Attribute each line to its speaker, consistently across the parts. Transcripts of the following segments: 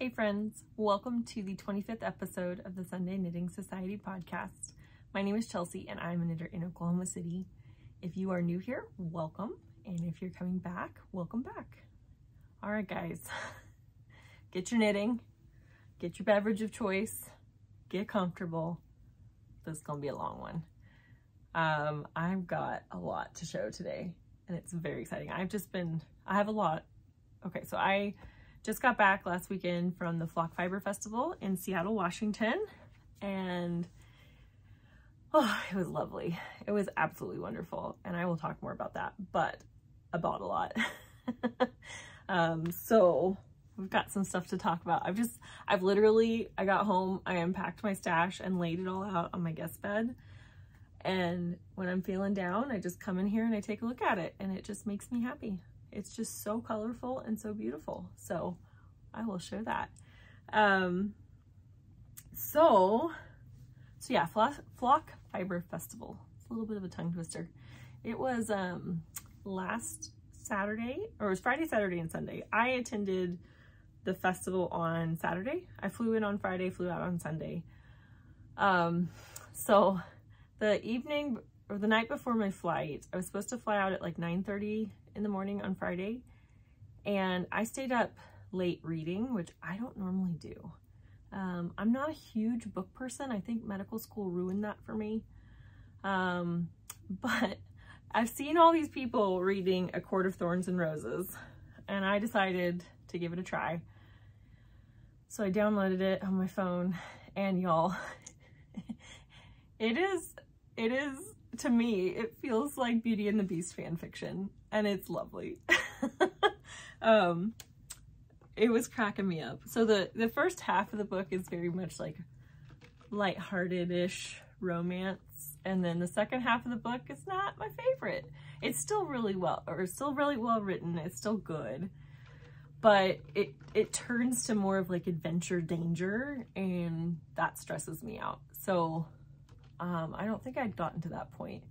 Speaker 1: Hey friends, welcome to the 25th episode of the Sunday Knitting Society podcast. My name is Chelsea and I'm a knitter in Oklahoma City. If you are new here, welcome. And if you're coming back, welcome back. All right, guys, get your knitting, get your beverage of choice, get comfortable. This is gonna be a long one. I've got a lot to show today and it's very exciting. I have a lot. Okay, so I just got back last weekend from the Flock Fiber Festival in Seattle, Washington, and it was lovely. It was absolutely wonderful, and I will talk more about that, but I bought a lot. So we've got some stuff to talk about. I got home, I unpacked my stash and laid it all out on my guest bed, and when I'm feeling down, I just come in here and I take a look at it, and it just makes me happy. It's just so colorful and so beautiful. So I will show that. So yeah, Flock Fiber Festival. It's a little bit of a tongue twister. It was last Saturday, or it was Friday, Saturday, and Sunday. I attended the festival on Saturday. I flew in on Friday, flew out on Sunday. So the evening or the night before my flight, I was supposed to fly out at like 9:30 in the morning on Friday, and I stayed up late reading, which I don't normally do. I'm not a huge book person. I think medical school ruined that for me. But I've seen all these people reading A Court of Thorns and Roses, and I decided to give it a try. So I downloaded it on my phone, and y'all, it is, to me, it feels like Beauty and the Beast fan fiction, and it's lovely. It was cracking me up. So the first half of the book is very much like lighthearted-ish romance, and then the second half of the book is not my favorite. It's still really well written. It's still good, but it turns to more of like adventure danger, and that stresses me out. So I don't think I'd gotten to that point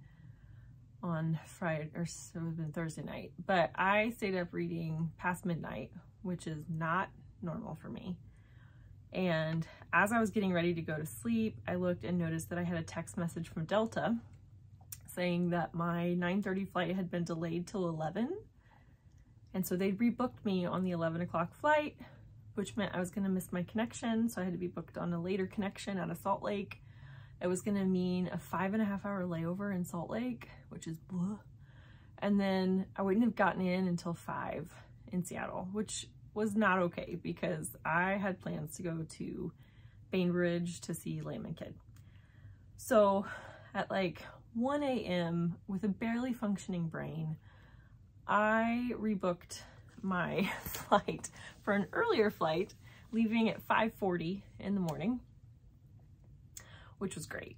Speaker 1: on Friday, or so it would have been Thursday night, but I stayed up reading past midnight, which is not normal for me. And as I was getting ready to go to sleep, I looked and noticed that I had a text message from Delta saying that my 9:30 flight had been delayed till 11. And so they rebooked me on the 11 o'clock flight, which meant I was gonna miss my connection. So I had to be booked on a later connection out of Salt Lake. It was gonna mean a 5.5 hour layover in Salt Lake, which is blah. And then I wouldn't have gotten in until 5 in Seattle, which was not okay because I had plans to go to Bainbridge to see Lamb and Kid. So at like 1 a.m. with a barely functioning brain, I rebooked my flight for an earlier flight, leaving at 5:40 in the morning, which was great.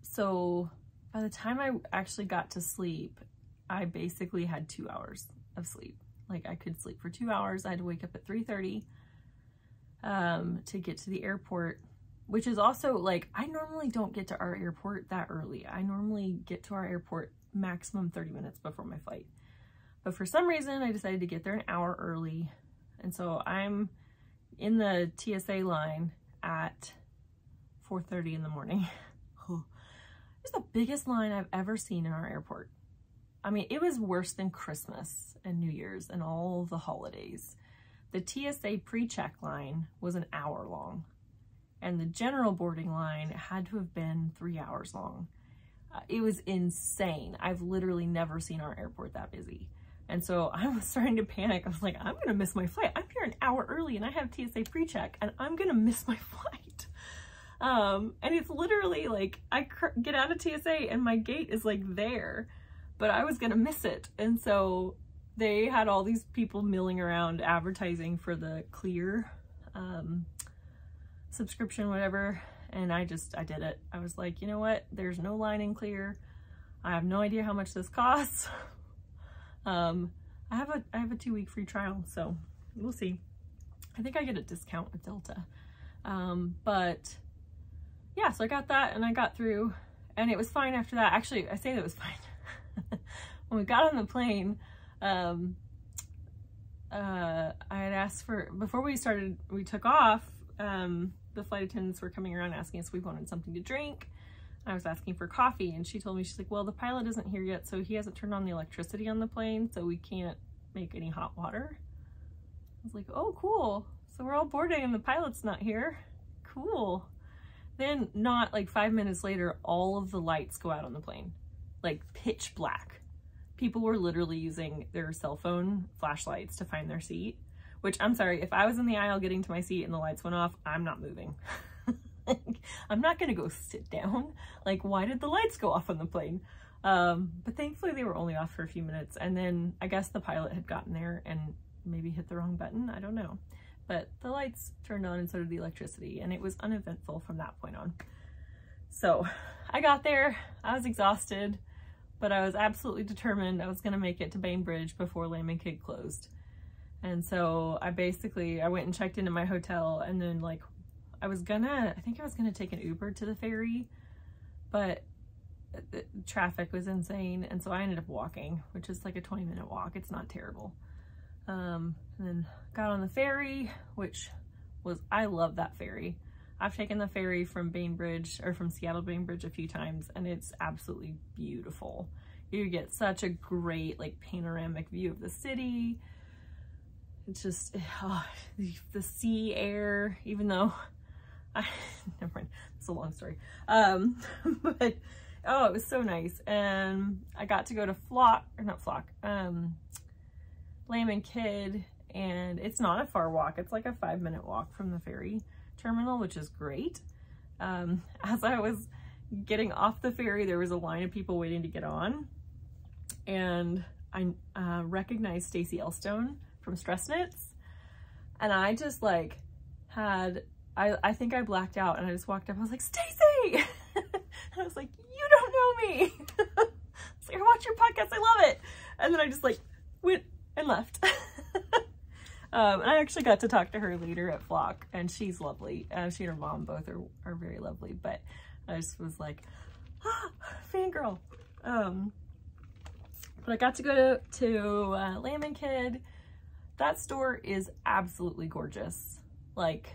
Speaker 1: So by the time I actually got to sleep, I basically had 2 hours of sleep. Like I could sleep for 2 hours. I had to wake up at 3:30 to get to the airport, which is also like, I normally don't get to our airport that early. I normally get to our airport maximum 30 minutes before my flight. But for some reason, I decided to get there an hour early. And so I'm in the TSA line at 4:30 in the morning. It's the biggest line I've ever seen in our airport. I mean, it was worse than Christmas and New Year's and all the holidays. The TSA pre-check line was an hour long, and the general boarding line had to have been 3 hours long. It was insane. I've literally never seen our airport that busy. And so I was starting to panic. I was like, I'm gonna miss my flight. I'm here an hour early and I have TSA pre-check and I'm gonna miss my flight. And it's literally like, I get out of TSA and my gate is like there, but I was gonna miss it. And so they had all these people milling around advertising for the Clear subscription, whatever. And I did it. I was like, you know what? There's no line in Clear. I have no idea how much this costs. I have a 2-week free trial, so we'll see. I think I get a discount with Delta. But yeah, so I got that and I got through and it was fine after that. Actually, I say that it was fine. When we got on the plane, I had asked for, before we took off, the flight attendants were coming around asking us if we wanted something to drink. I was asking for coffee, and she told me, she's like, well, the pilot isn't here yet, so he hasn't turned on the electricity on the plane, so we can't make any hot water. I was like, oh, cool. So we're all boarding and the pilot's not here. Cool. Then not like 5 minutes later, all of the lights go out on the plane, like pitch black. People were literally using their cell phone flashlights to find their seat, which, I'm sorry, if I was in the aisle getting to my seat and the lights went off, I'm not moving. I'm not gonna go sit down. Like, why did the lights go off on the plane? But thankfully they were only off for a few minutes, and then I guess the pilot had gotten there and maybe hit the wrong button, I don't know. But the lights turned on and so did the electricity, and it was uneventful from that point on. So I got there, I was exhausted, but I was absolutely determined I was gonna make it to Bainbridge before Lamb & Kid closed. And so I went and checked into my hotel, and then like, I think I was gonna take an Uber to the ferry, but the traffic was insane, and so I ended up walking, which is like a 20-minute walk. It's not terrible. And then got on the ferry, which was, I love that ferry. I've taken the ferry from Bainbridge, or from Seattle to Bainbridge a few times, and it's absolutely beautiful. You get such a great like panoramic view of the city. It's just, oh, the sea air, even though never mind, it's a long story. But oh, it was so nice. And I got to go to Lamb & Kid, and it's not a far walk. It's like a 5-minute walk from the ferry terminal, which is great. As I was getting off the ferry, there was a line of people waiting to get on, and I recognized Stacey Elstone from Stress Knits, and I just like I think I blacked out, and I just walked up. I was like, Stacey! And I was like, you don't know me. It's like, I watch your podcast, I love it. And then I just like went and left. I actually got to talk to her later at Flock, and she's lovely. She and her mom both are very lovely, but I just was like, ah, fangirl. But I got to go to Lamb & Kid. That store is absolutely gorgeous. Like,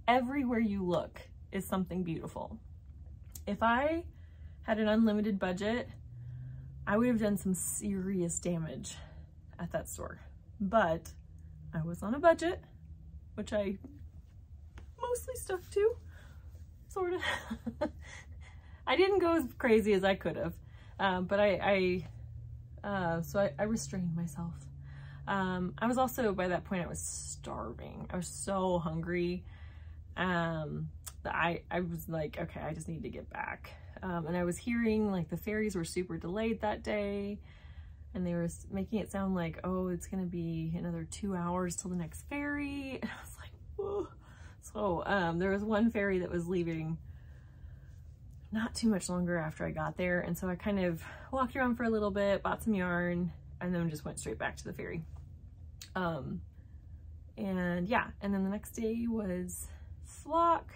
Speaker 1: everywhere you look is something beautiful. If I had an unlimited budget, I would have done some serious damage at that store. But I was on a budget, which I mostly stuck to, sort of. I didn't go as crazy as I could have, but so I restrained myself. I was also, by that point, I was starving. I was so hungry. That I was like, okay, I just need to get back. And I was hearing like the ferries were super delayed that day, and they were making it sound like, oh, it's gonna be another 2 hours till the next ferry. And I was like, whoa. So there was one ferry that was leaving not too much longer after I got there, and so I kind of walked around for a little bit, bought some yarn, and then just went straight back to the ferry. And yeah, and then the next day was Flock,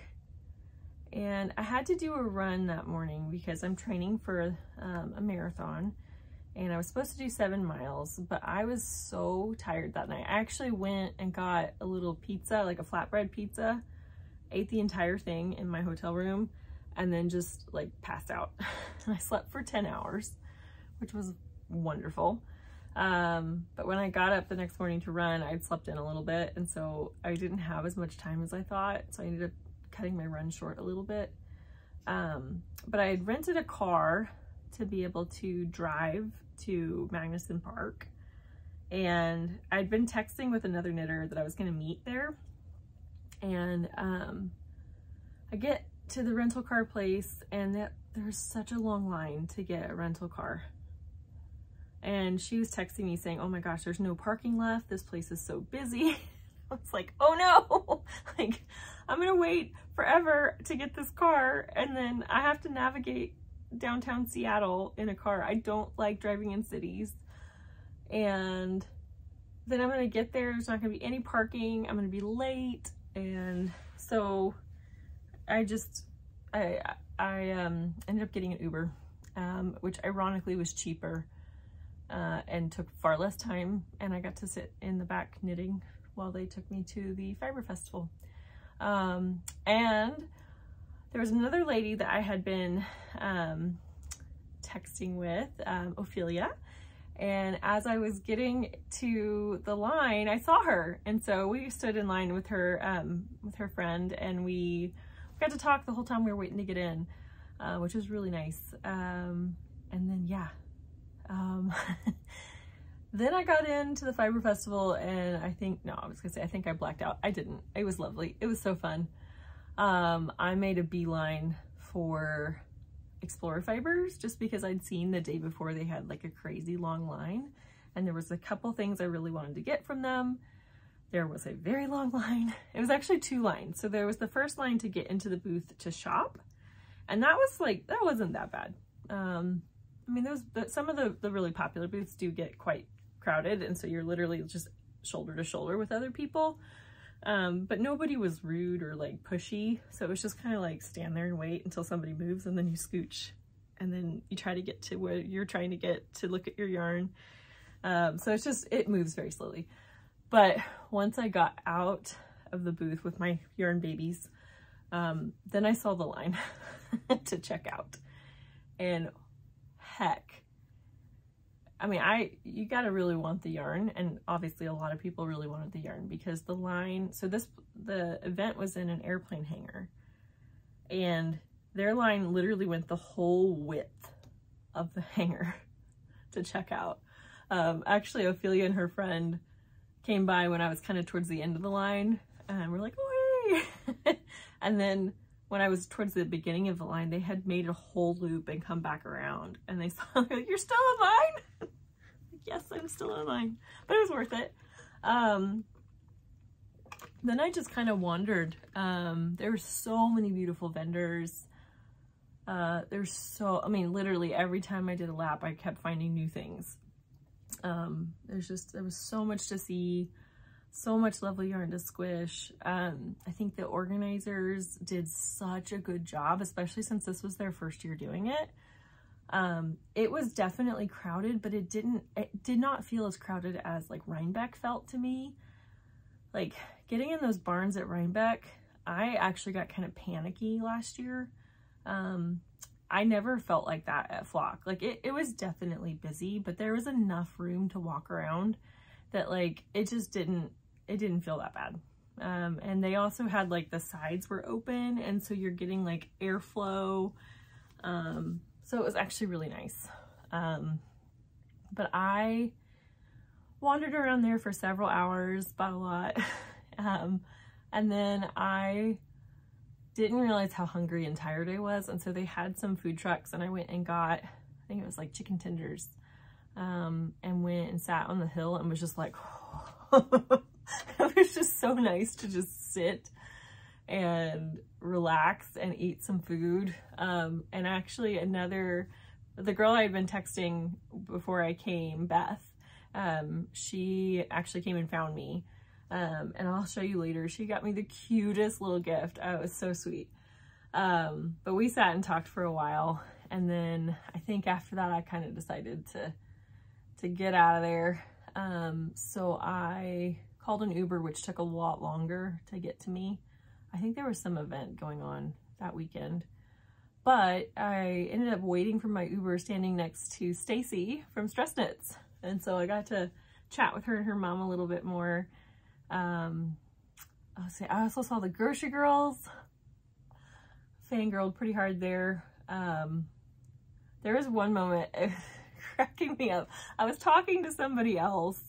Speaker 1: and I had to do a run that morning because I'm training for a marathon, and I was supposed to do 7 miles, but I was so tired that night. I actually went and got a little pizza, like a flatbread pizza, ate the entire thing in my hotel room, and then just like passed out. And I slept for 10 hours, which was wonderful. But when I got up the next morning to run, I'd slept in a little bit, and so I didn't have as much time as I thought, so I ended up cutting my run short a little bit. But I had rented a car to be able to drive to Magnuson Park, and I'd been texting with another knitter that I was going to meet there, and I get to the rental car place, and there's such a long line to get a rental car. And she was texting me saying, oh my gosh, there's no parking left. This place is so busy. I was like, oh no, like I'm gonna wait forever to get this car, and then I have to navigate downtown Seattle in a car. I don't like driving in cities. And then I'm gonna get there, there's not gonna be any parking, I'm gonna be late. And so I ended up getting an Uber, which ironically was cheaper. And took far less time, and I got to sit in the back knitting while they took me to the fiber festival. And there was another lady that I had been texting with, Ophelia, and as I was getting to the line, I saw her, and so we stood in line with her friend, and we got to talk the whole time we were waiting to get in, which was really nice. And then yeah, then I got into the fiber festival, and I think I blacked out. I didn't. It was lovely. It was so fun. I made a beeline for Explorer Fibers just because I'd seen the day before they had like a crazy long line, and there was a couple things I really wanted to get from them. There was a very long line. It was actually 2 lines. So there was the first line to get into the booth to shop, and that wasn't that bad. I mean, some of the really popular booths do get quite crowded, and so you're literally just shoulder to shoulder with other people. But nobody was rude or like pushy. So it was just kind of like stand there and wait until somebody moves, and then you scooch, and then you try to get to where you're trying to get to look at your yarn. So it moves very slowly. But once I got out of the booth with my yarn babies, then I saw the line to check out, and heck, I mean, you gotta really want the yarn, and obviously a lot of people really wanted the yarn because the line, the event was in an airplane hangar, and their line literally went the whole width of the hangar to check out. Actually, Ophelia and her friend came by when I was kind of towards the end of the line, and we're like, oh, hey. And then when I was towards the beginning of the line, they had made a whole loop and come back around, and they saw, like, you're still in line? Yes, I'm still in line, but it was worth it. Then I just kind of wandered. There were so many beautiful vendors. I mean, literally every time I did a lap, I kept finding new things. There was so much to see, so much lovely yarn to squish. I think the organizers did such a good job, especially since this was their first year doing it. It was definitely crowded, but it did not feel as crowded as like Rhinebeck felt to me. Like getting in those barns at Rhinebeck, I actually got kind of panicky last year. I never felt like that at Flock. Like it was definitely busy, but there was enough room to walk around that like, it didn't feel that bad. And they also had like the sides were open, and so you're getting like airflow. So it was actually really nice. But I wandered around there for several hours, bought a lot. And then I didn't realize how hungry and tired I was. And so they had some food trucks, and I went and got, I think it was like chicken tenders, and went and sat on the hill and was just like, it was just so nice to just sit and relax and eat some food. And actually the girl I had been texting before I came, Beth, she actually came and found me. And I'll show you later. She got me the cutest little gift. Oh, it was so sweet. But we sat and talked for a while. And then I think after that, I kind of decided to get out of there. So I called an Uber, which took a lot longer to get to me. I think there was some event going on that weekend, but I ended up waiting for my Uber standing next to Stacy from Stress Knits. And so I got to chat with her and her mom a little bit more. I also saw the Grocery Girls. Fangirled pretty hard there. There was one moment cracking me up. I was talking to somebody else,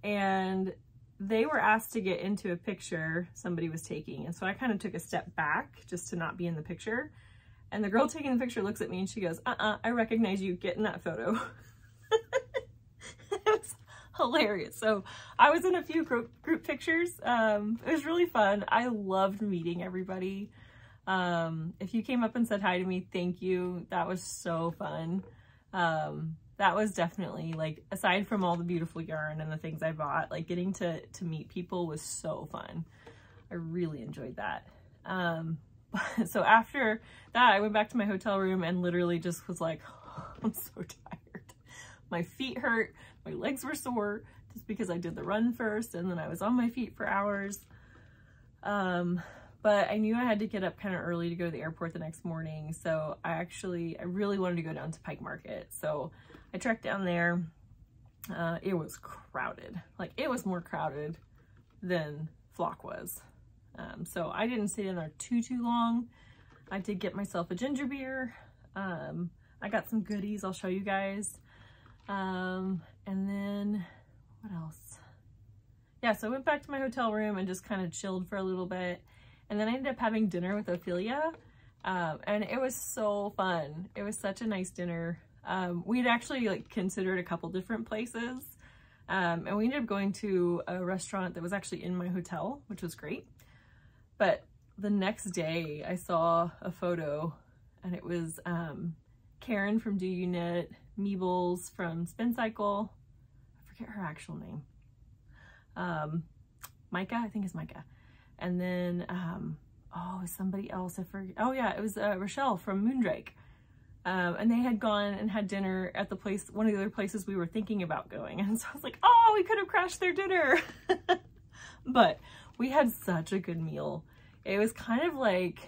Speaker 1: and they were asked to get into a picture somebody was taking. And so I kind of took a step back just to not be in the picture. And the girl taking the picture looks at me and she goes, I recognize you, get in that photo. It was hilarious. So I was in a few group pictures. It was really fun. I loved meeting everybody. If you came up and said hi to me, thank you. That was so fun. That was definitely, like, aside from all the beautiful yarn and the things I bought, like getting to meet people was so fun. I really enjoyed that. So after that, I went back to my hotel room and literally just was like, oh, I'm so tired. My feet hurt, my legs were sore. just because I did the run first and then I was on my feet for hours. But I knew I had to get up kind of early to go to the airport the next morning. So I really wanted to go down to Pike Market. So I trekked down there. It was crowded. Like, it was more crowded than Flock was. So I didn't stay in there too long. I did get myself a ginger beer. I got some goodies I'll show you guys. And then what else? Yeah, so I went back to my hotel room and just kind of chilled for a little bit. And then I ended up having dinner with Ophelia. And it was so fun. It was such a nice dinner. We'd actually like considered a couple different places. And we ended up going to a restaurant that was actually in my hotel, which was great. But the next day I saw a photo and it was Karen from Do You Knit, Meebles from Spin Cycle. I forget her actual name. Micah, I think it's Micah. And then, oh, somebody else, I forget. Oh yeah, it was Rochelle from Moondrake. And they had gone and had dinner at the place, one of the other places we were thinking about going. And so I was like, oh, we could have crashed their dinner. But we had such a good meal. It was kind of like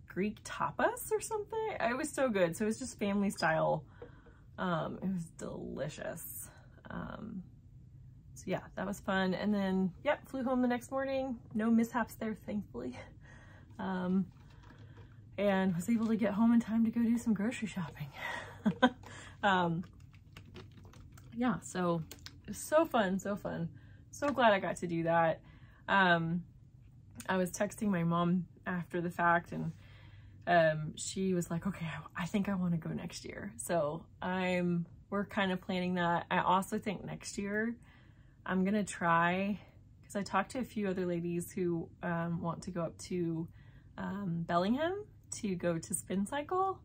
Speaker 1: Greek tapas or something. It was so good. So it was just family style. It was delicious. So yeah, that was fun. And then, yep, flew home the next morning. No mishaps there, thankfully. And was able to get home in time to go do some grocery shopping. Yeah, so it was so fun, so fun. So glad I got to do that. I was texting my mom after the fact and she was like, okay, I think I want to go next year. So we're kind of planning that. I also think next year I'm gonna try, because I talked to a few other ladies who want to go up to Bellingham to go to Spin Cycle.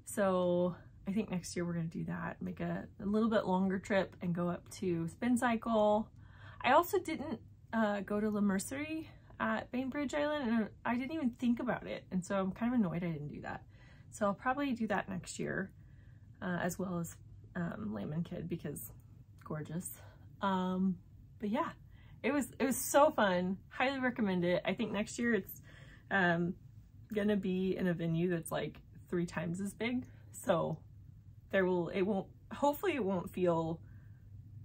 Speaker 1: So I think next year we're gonna do that, make a little bit longer trip and go up to Spin Cycle. I also didn't go to La Mercerie at Bainbridge Island, and I didn't even think about it, and so I'm kind of annoyed I didn't do that. So I'll probably do that next year, as well as Lamb and Kid, because gorgeous. But yeah, it was so fun. Highly recommend it. I think next year it's gonna be in a venue that's like 3 times as big, so hopefully it won't feel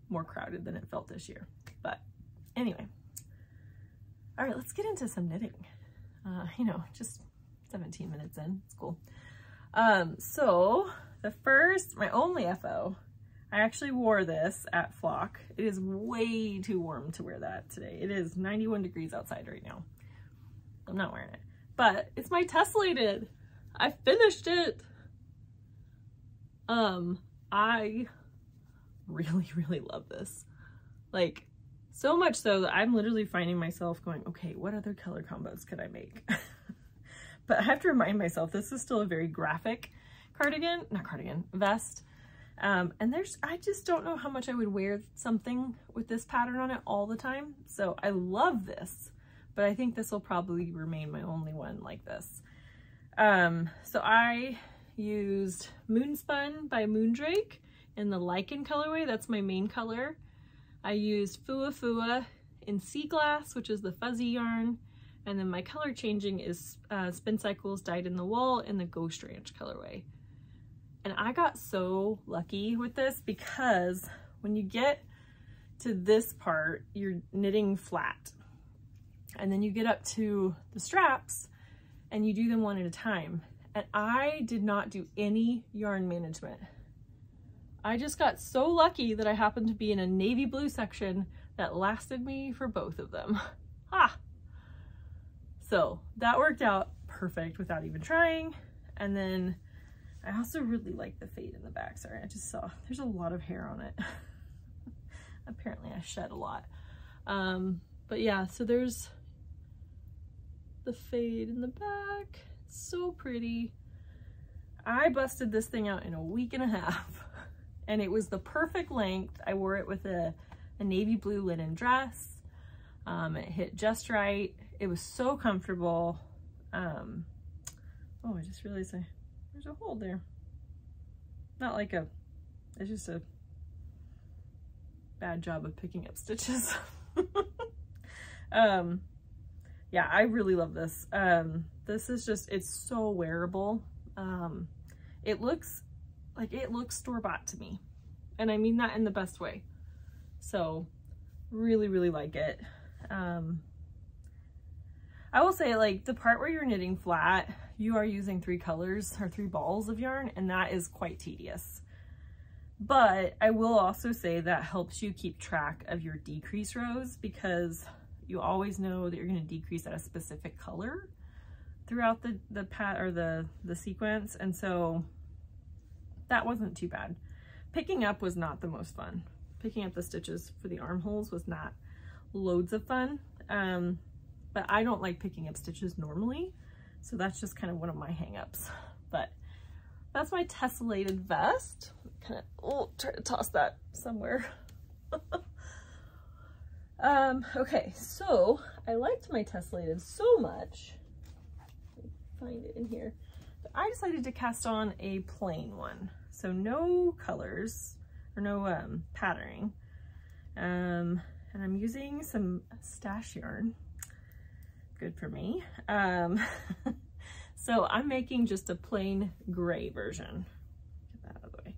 Speaker 1: more crowded than it felt this year. But anyway, all right, let's get into some knitting. You know, just 17 minutes in, it's cool. So my only FO, I actually wore this at Flock. It is way too warm to wear that today. It is 91 degrees outside right now. I'm not wearing it, but it's my Tesselated. I finished it. I really, really love this. Like, so much so that I'm literally finding myself going, okay, what other color combos could I make? But I have to remind myself, this is still a very graphic vest. And I just don't know how much I would wear something with this pattern on it all the time. So I love this, but I think this will probably remain my only one like this. So I used Moonspun by Moondrake in the Lichen colorway. That's my main color. I used Fua Fua in Sea Glass, which is the fuzzy yarn. And then my color changing is Spin Cycles Dyed in the Wool in the Ghost Ranch colorway. And I got so lucky with this because when you get to this part, you're knitting flat. And then you get up to the straps and you do them one at a time. And I did not do any yarn management. I just got so lucky that I happened to be in a navy blue section that lasted me for both of them. Ah! So that worked out perfect without even trying. And then I also really like the fade in the back. Sorry, I just saw there's a lot of hair on it. Apparently I shed a lot. But yeah, so there's the fade in the back. It's so pretty. I busted this thing out in a week and a half and it was the perfect length. I wore it with a navy blue linen dress. It hit just right. It was so comfortable. Oh, I just realized there's a hole there. Not like it's just a bad job of picking up stitches. Yeah, I really love this. This is just, it's so wearable. It looks store-bought to me. And I mean that in the best way. So really, really like it. I will say, like, the part where you're knitting flat, you are using 3 colors or 3 balls of yarn, and that is quite tedious. But I will also say that helps you keep track of your decrease rows, because you always know that you're going to decrease at a specific color throughout the sequence. And so that wasn't too bad. Picking up was not the most fun. Picking up the stitches for the armholes was not loads of fun. But I don't like picking up stitches normally, so that's just kind of one of my hang-ups. But that's my tesselated vest. Kind of try to toss that somewhere. Okay, so I liked my tesselated so much. Let me find it in here. But I decided to cast on a plain one, so no colors or no patterning. And I'm using some stash yarn. Good for me. So I'm making just a plain gray version. Get that out of the way.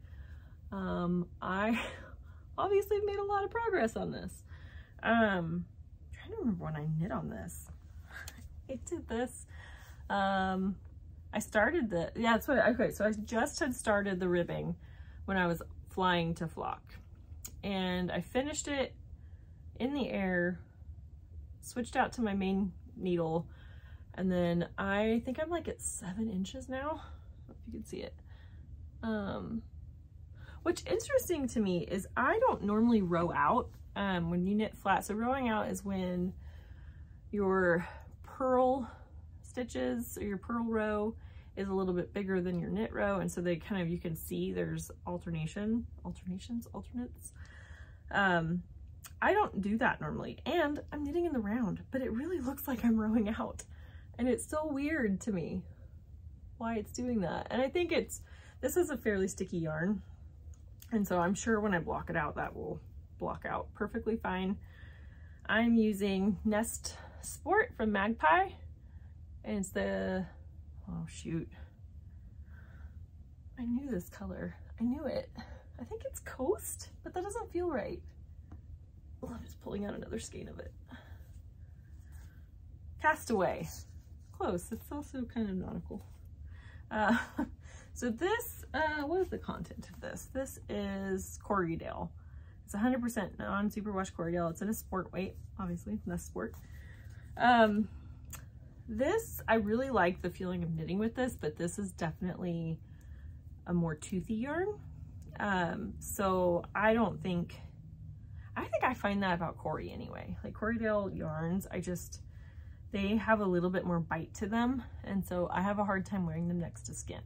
Speaker 1: I obviously made a lot of progress on this. I'm trying to remember when I knit on this. I did this. I started the, yeah, that's what, okay, so I just had started the ribbing when I was flying to flock. And I finished it in the air, switched out to my main needle, and then I think I'm like at 7 inches now. I don't know if you can see it. What's interesting to me is I don't normally row out when you knit flat. So rowing out is when your purl stitches or your purl row is a little bit bigger than your knit row, and so they kind of, you can see there's alternates. I don't do that normally, and I'm knitting in the round, but it really looks like I'm rowing out, and it's so weird to me why it's doing that. And I think this is a fairly sticky yarn, and so I'm sure when I block it out, that will block out perfectly fine. I'm using Nest Sport from Magpie, and it's the, oh shoot, I knew this color. I knew it. I think it's Coast, but that doesn't feel right. Oh, I'm just pulling out another skein of it. Castaway. Close. It's also kind of nautical. So this, what is the content of this? This is Corriedale. It's 100% non-superwash Corriedale. It's in a sport weight, obviously, Nest Sport. This, I really like the feeling of knitting with this, but this is definitely a more toothy yarn. So I think I find that about Corrie anyway. Like Corriedale yarns, they have a little bit more bite to them, and so I have a hard time wearing them next to skin.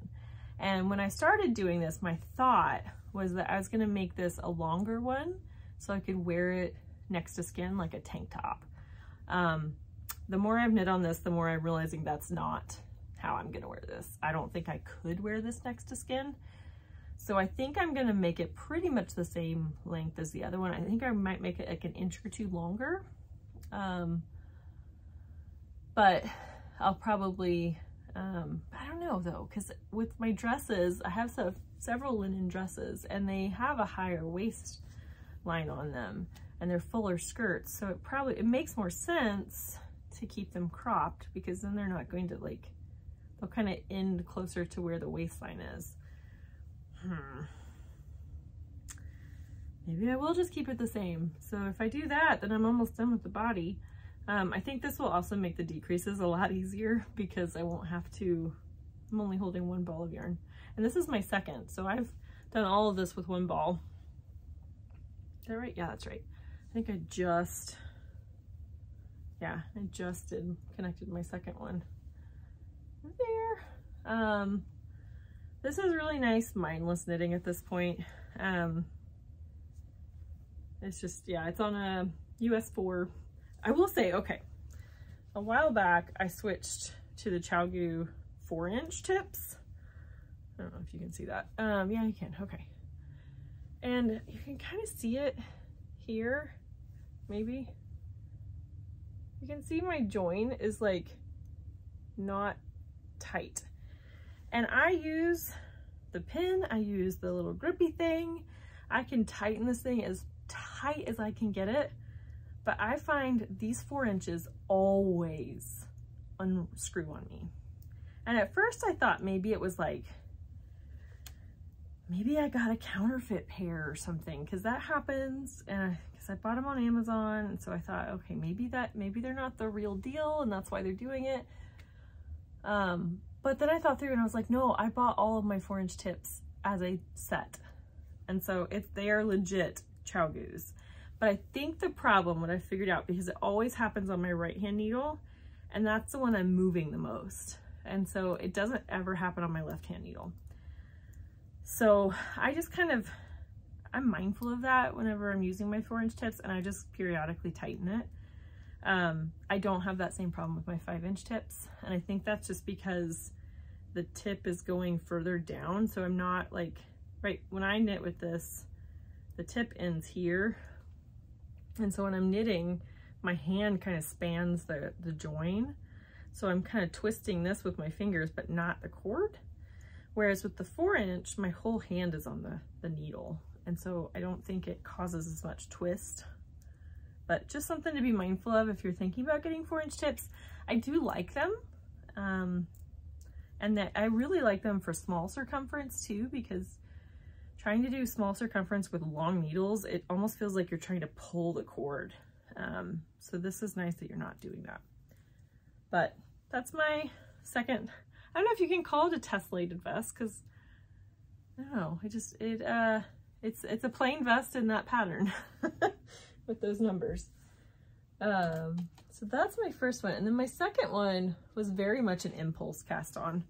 Speaker 1: And when I started doing this, my thought was that I was gonna make this a longer one so I could wear it next to skin like a tank top. The more I've knit on this, the more I'm realizing that's not how I'm gonna wear this. I don't think I could wear this next to skin. So I think I'm gonna make it pretty much the same length as the other one. I think I might make it like an inch or 2 longer. But I'll probably, I don't know though, because with my dresses, I have several linen dresses, and they have a higher waistline on them, and they're fuller skirts. So it makes more sense to keep them cropped, because then they're not going to they'll kind of end closer to where the waistline is. Maybe I will just keep it the same. So if I do that, then I'm almost done with the body. I think this will also make the decreases a lot easier, because I won't have to, I'm only holding 1 ball of yarn. And this is my second, so I've done all of this with 1 ball. Is that right? Yeah, that's right. I think I just connected my second one there. This is really nice mindless knitting at this point. It's just, yeah, it's on a US 4. I will say, okay, a while back I switched to the ChowGoo 4-inch tips. I don't know if you can see that. Yeah, you can, okay. And you can kind of see it here, maybe. You can see my join is like not tight. And I use the pin, I use the little grippy thing. I can tighten this thing as tight as I can get it, but I find these 4 inches always unscrew on me. And at first I thought maybe it was like, maybe I got a counterfeit pair or something, because that happens, and because I bought them on Amazon, and so I thought, okay, maybe they're not the real deal and that's why they're doing it. But then I thought through and I was like, no, I bought all of my 4-inch tips as a set. And so they are legit ChowGoos. But I think the problem, what I figured out, because it always happens on my right-hand needle, and that's the one I'm moving the most. And so it doesn't ever happen on my left-hand needle. So I just I'm mindful of that whenever I'm using my 4-inch tips, and I just periodically tighten it. I don't have that same problem with my 5-inch tips, and I think that's just because the tip is going further down, so I'm not like, right, when I knit with this, the tip ends here, and so when I'm knitting, my hand kind of spans the join, so I'm kind of twisting this with my fingers but not the cord, whereas with the 4-inch, my whole hand is on the needle, and so I don't think it causes as much twist. But just something to be mindful of if you're thinking about getting 4-inch tips. I do like them, and that I really like them for small circumference too, because trying to do small circumference with long needles, it almost feels like you're trying to pull the cord. So this is nice that you're not doing that. But that's my second, I don't know if you can call it a tesselated vest, because I don't know, it's a plain vest in that pattern. With those numbers. So that's my first one. And then my second one was very much an impulse cast on.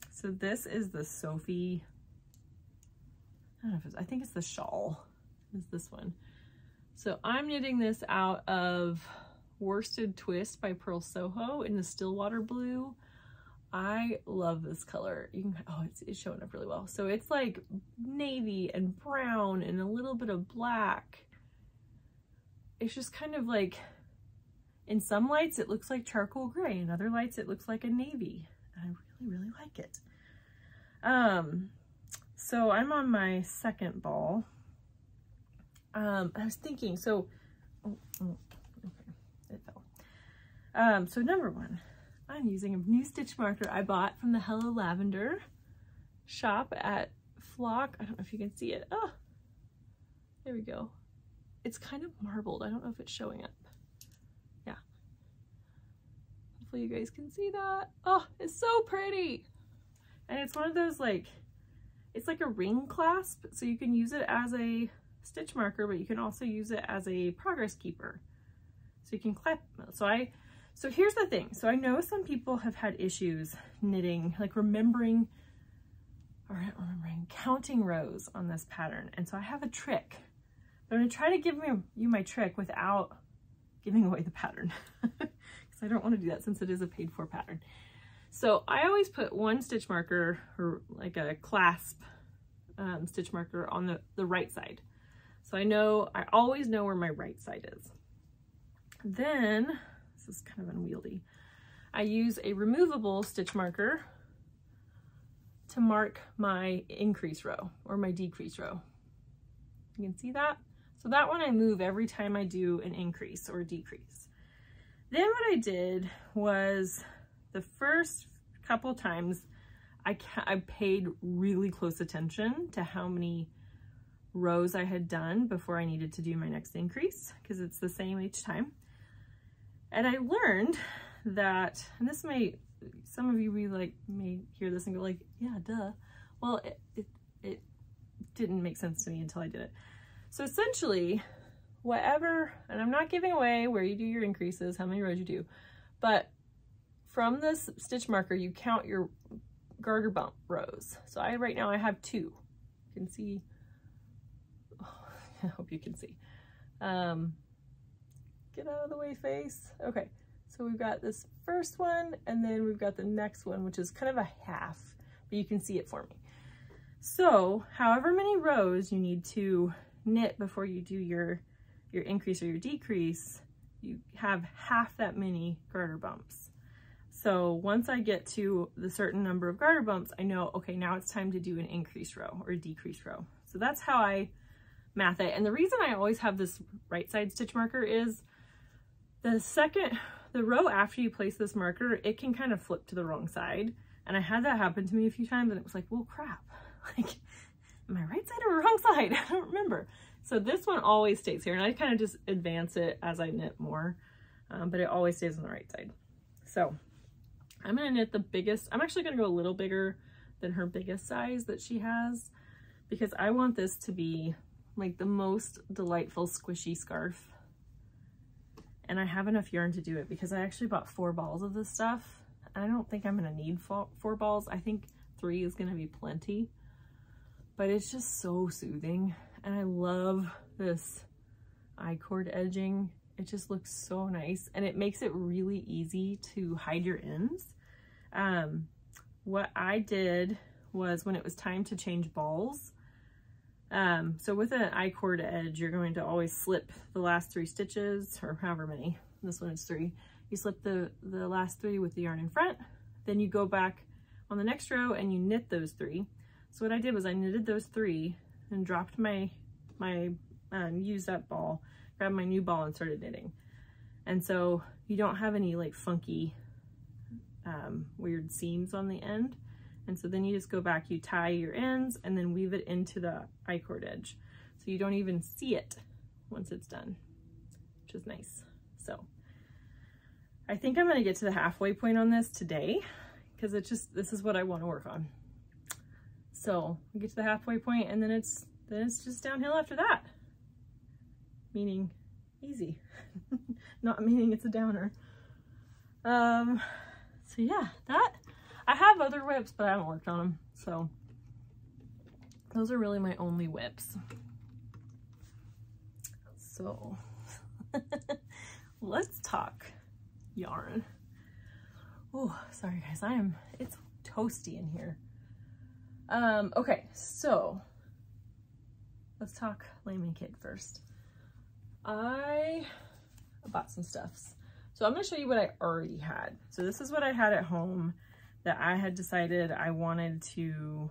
Speaker 1: So this is the Sophie, I don't know if I think it's the shawl, is this one. So I'm knitting this out of Worsted Twist by Pearl Soho in the Stillwater blue. I love this color. You can, oh, it's showing up really well. So it's like navy and brown and a little bit of black. It's just kind of like, in some lights it looks like charcoal gray, in other lights it looks like a navy. And I really, really like it. So I'm on my second ball. I was thinking, so, okay, it fell. So number 1, I'm using a new stitch marker I bought from the Hello Lavender shop at Flock. I don't know if you can see it. Oh, there we go. It's kind of marbled. I don't know if it's showing up. Yeah. Hopefully you guys can see that. Oh, it's so pretty. And it's one of those like, it's like a ring clasp. So you can use it as a stitch marker, but you can also use it as a progress keeper. So you can clap. So here's the thing. So I know some people have had issues knitting, like counting rows on this pattern. And so I have a trick. I'm going to try to give you my trick without giving away the pattern, because I don't want to do that since it is a paid for pattern. So I always put one stitch marker, or like a clasp stitch marker, on the right side. So I always know where my right side is. Then, this is kind of unwieldy, I use a removable stitch marker to mark my increase row or my decrease row. You can see that? So that one I move every time I do an increase or decrease. Then what I did was, the first couple times I paid really close attention to how many rows I had done before I needed to do my next increase, because it's the same each time. And I learned that, and this some of you may hear this and go like, yeah, duh. Well, it didn't make sense to me until I did it. So essentially, whatever, and I'm not giving away where you do your increases, how many rows you do, but from this stitch marker, you count your garter bump rows. So right now I have 2. You can see, oh, I hope you can see. Get out of the way, face. Okay, so we've got this first one, and then we've got the next one, which is kind of a half, but you can see it for me. So however many rows you need to knit before you do your increase or your decrease, you have half that many garter bumps. So once I get to the certain number of garter bumps, I know, okay, now it's time to do an increase row or a decrease row. So that's how I math it. And the reason I always have this right side stitch marker is the row after you place this marker, it can kind of flip to the wrong side. And I had that happen to me a few times and it was like, well, crap, like, am I right side or wrong side? I don't remember. So this one always stays here, and I kind of just advance it as I knit more, but it always stays on the right side. So I'm gonna knit the biggest. I'm actually gonna go a little bigger than her biggest size that she has, because I want this to be like the most delightful squishy scarf. And I have enough yarn to do it because I actually bought 4 balls of this stuff. I don't think I'm gonna need 4 balls. I think 3 is gonna be plenty, but it's just so soothing. And I love this I-cord edging. It just looks so nice, and it makes it really easy to hide your ends. What I did was, when it was time to change balls, so with an I-cord edge, you're going to always slip the last 3 stitches, or however many. This one is 3. You slip the last 3 with the yarn in front, then you go back on the next row and you knit those 3. So what I did was I knitted those 3 and dropped my used up ball, grabbed my new ball and started knitting. And so you don't have any like funky weird seams on the end. And so then you just go back, you tie your ends and then weave it into the I-cord edge. So you don't even see it once it's done, which is nice. So I think I'm gonna get to the halfway point on this today, because this is what I want to work on. So we get to the halfway point and then it's just downhill after that. Meaning easy, not meaning it's a downer. So yeah, I have other whips, but I haven't worked on them. So those are really my only whips. So let's talk yarn. Oh, sorry guys, it's toasty in here. Okay, so let's talk Layman Kid first. I bought some stuffs. So I'm gonna show you what I already had. So this is what I had at home that I had decided I wanted to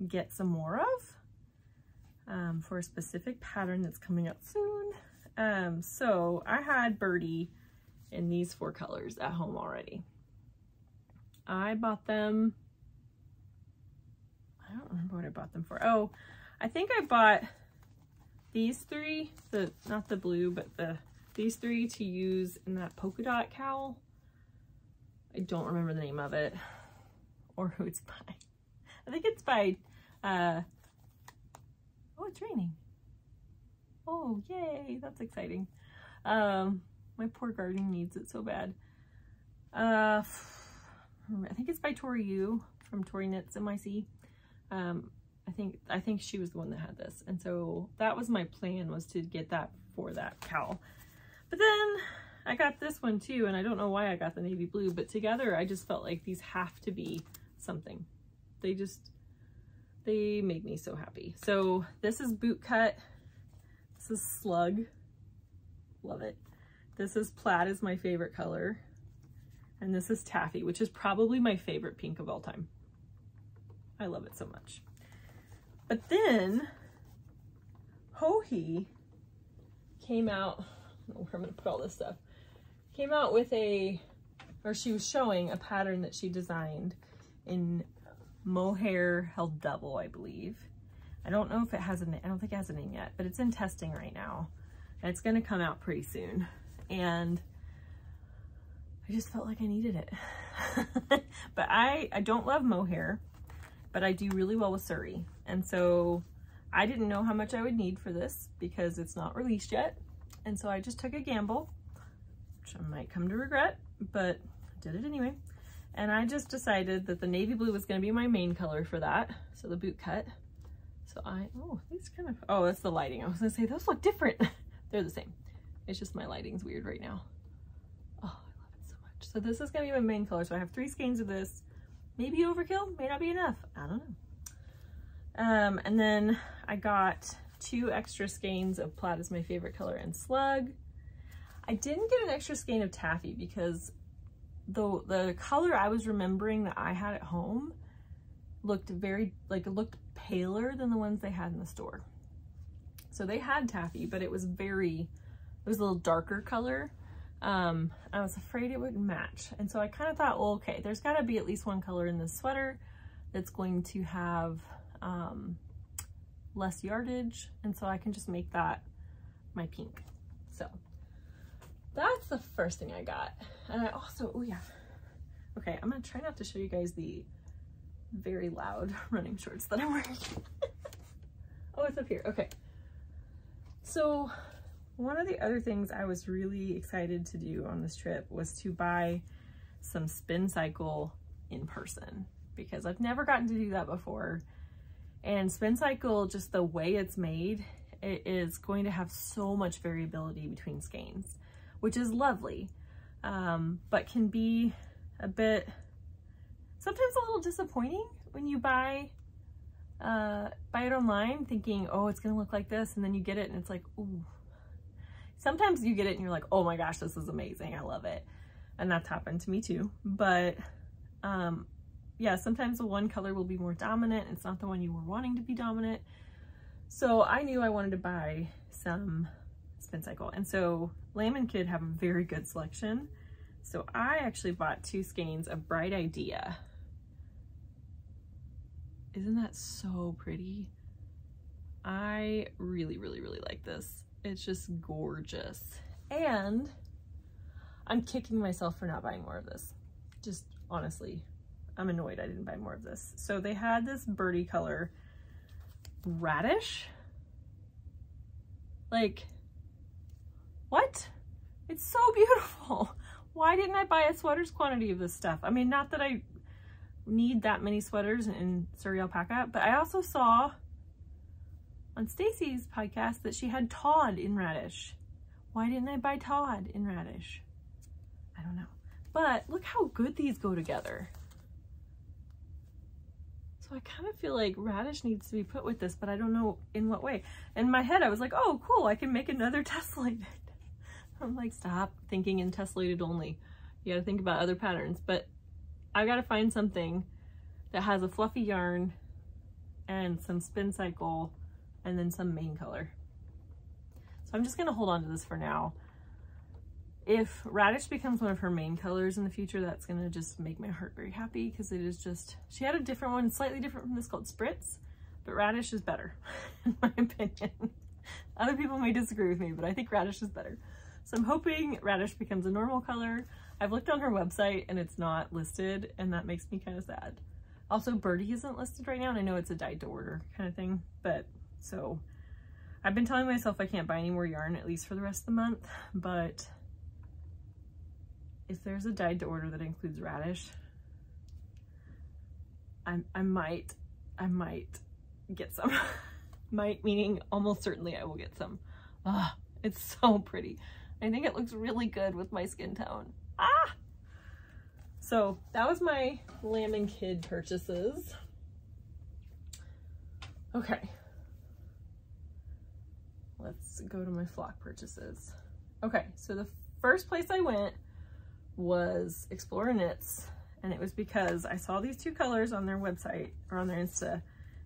Speaker 1: get some more of for a specific pattern that's coming up soon. So I had Birdie in these 4 colors at home already. I bought them, I don't remember what I bought them for. Oh, I think I bought these 3, not the blue, but these 3 to use in that polka dot cowl. I don't remember the name of it or who it's by. I think it's by, oh, it's raining. Oh, yay, that's exciting. My poor garden needs it so bad. I think it's by Tori Yu from Tori Knits NYC. I think she was the one that had this, and so that was my plan, was to get that for that cowl. But then I got this one too, and I don't know why I got the navy blue, but together I just felt like these have to be something. They make me so happy. So this is boot cut. This is slug. Love it. This is plaid, is my favorite color. And this is taffy, which is probably my favorite pink of all time. I love it so much. But then Hohi came out, I don't know where I'm gonna put all this stuff, came out with she was showing a pattern that she designed in mohair held double, I believe. I don't know if it has a name, I don't think it has a name yet, but it's in testing right now. And it's gonna come out pretty soon. And I just felt like I needed it. But I don't love mohair, but I do really well with Surrey. And so I didn't know how much I would need for this because it's not released yet. And so I just took a gamble, which I might come to regret, but I did it anyway. And I just decided that the navy blue was gonna be my main color for that. So the boot cut. So these kind of, oh, that's the lighting. I was gonna say, those look different. They're the same. It's just my lighting's weird right now. Oh, I love it so much. So this is gonna be my main color. So I have 3 skeins of this. Maybe overkill, may not be enough. I don't know. And then I got 2 extra skeins of Plaid is my favorite color and Slug. I didn't get an extra skein of Taffy because the color I was remembering that I had at home looked very, like, it looked paler than the ones they had in the store. So they had Taffy, but it was a little darker color. I was afraid it wouldn't match. And so I kind of thought, well, okay, there's gotta be at least one color in this sweater that's going to have less yardage. And so I can just make that my pink. So that's the first thing I got. And I also, oh yeah. Okay, I'm gonna try not to show you guys the very loud running shorts that I'm wearing. Oh, it's up here, okay. So one of the other things I was really excited to do on this trip was to buy some Spin Cycle in person, because I've never gotten to do that before. And Spin Cycle, just the way it's made, it is going to have so much variability between skeins, which is lovely, but can be a bit, sometimes a little disappointing when you buy it online thinking, oh, it's gonna look like this, and then you get it and it's like, ooh. Sometimes you get it and you're like, oh my gosh, this is amazing, I love it. And that's happened to me too. But yeah, sometimes the one color will be more dominant. It's not the one you were wanting to be dominant. So I knew I wanted to buy some Spin Cycle. And so Lamb & Kid have a very good selection. So I actually bought 2 skeins of Bright Idea. Isn't that so pretty? I really, really, really like this. It's just gorgeous. And I'm kicking myself for not buying more of this. Just honestly, I'm annoyed I didn't buy more of this. So they had this birdie color, Radish. Like, what? It's so beautiful. Why didn't I buy a sweater's quantity of this stuff? I mean, not that I need that many sweaters in Surrey alpaca, but I also saw on Stacy's podcast that she had Todd in Radish. Why didn't I buy Todd in Radish? I don't know. But look how good these go together. So I kind of feel like Radish needs to be put with this, but I don't know in what way. In my head, I was like, oh, cool, I can make another Tesselated. I'm like, stop thinking in Tesselated only. You gotta think about other patterns. But I gotta find something that has a fluffy yarn and some Spin Cycle and then some main color. So I'm just gonna hold on to this for now. If Radish becomes one of her main colors in the future, that's gonna just make my heart very happy, because it is just, she had a different one, slightly different from this, called Spritz, but Radish is better, in my opinion. Other people may disagree with me, but I think Radish is better. So I'm hoping Radish becomes a normal color. I've looked on her website and it's not listed, and that makes me kind of sad. Also, Birdie isn't listed right now, and I know it's a dyed to order kind of thing, but so I've been telling myself I can't buy any more yarn, at least for the rest of the month, but if there's a dyed to order that includes Radish, I might get some. Might meaning almost certainly I will get some. Ah, it's so pretty. I think it looks really good with my skin tone. Ah! So that was my Lamb & Kid purchases. Okay. Let's go to my flock purchases. Okay, so the first place I went was Explorer Knits, and it was because I saw these 2 colors on their website or on their Insta,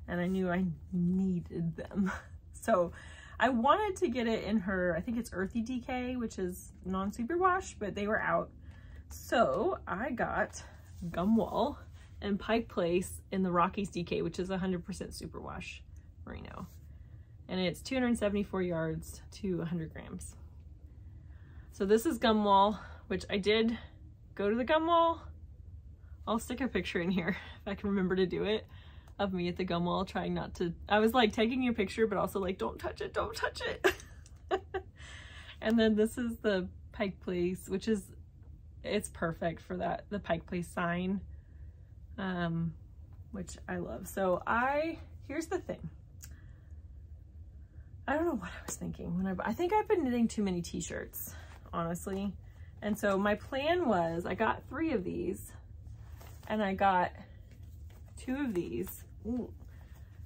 Speaker 1: and I knew I needed them. So I wanted to get it in her, I think it's Earthy DK, which is non-superwash, but they were out. So I got Gumwall and Pike Place in the Rockies DK, which is 100% superwash merino. And it's 274 yards to 100 grams. So this is Gumwall, which I did go to the Gumwall. I'll stick a picture in here if I can remember to do it, of me at the Gumwall trying not to, I was like taking a picture, but also like, don't touch it, don't touch it. And then this is the Pike Place, which is, it's perfect for that, the Pike Place sign, which I love. So here's the thing. I don't know what I was thinking when I think I've been knitting too many t-shirts, honestly. And so my plan was, I got 3 of these and I got 2 of these. Ooh.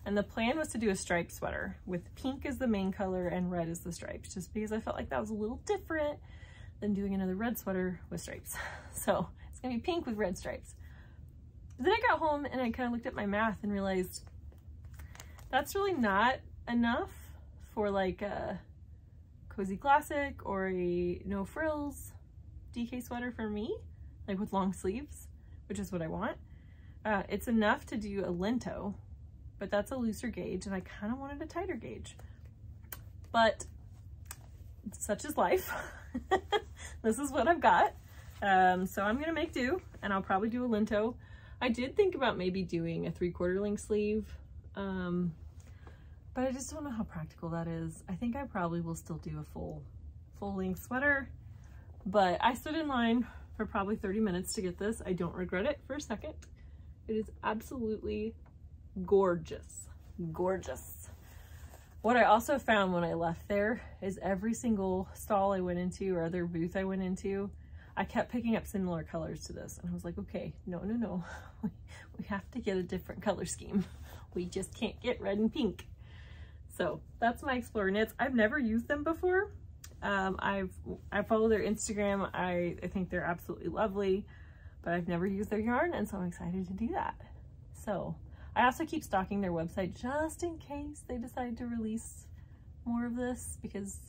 Speaker 1: And the plan was to do a striped sweater with pink as the main color and red as the stripes, just because I felt like that was a little different than doing another red sweater with stripes. So it's gonna be pink with red stripes. But then I got home and I kind of looked at my math and realized that's really not enough for like a cozy classic or a no frills DK sweater for me, like with long sleeves, which is what I want. It's enough to do a lento, but that's a looser gauge and I kind of wanted a tighter gauge. But such is life. This is what I've got. So I'm gonna make do, and I'll probably do a lento. I did think about maybe doing a 3/4 length sleeve, but I just don't know how practical that is. I think I probably will still do a full length sweater, but I stood in line for probably 30 minutes to get this. I don't regret it for a second. It is absolutely gorgeous, gorgeous. What I also found when I left there is every single stall I went into or other booth I went into, I kept picking up similar colors to this. And I was like, okay, no. We have to get a different color scheme. We just can't get red and pink. So that's my Explorer Knits. I've never used them before. I follow their Instagram. I think they're absolutely lovely, but I've never used their yarn, and so I'm excited to do that. So I also keep stalking their website just in case they decide to release more of this, because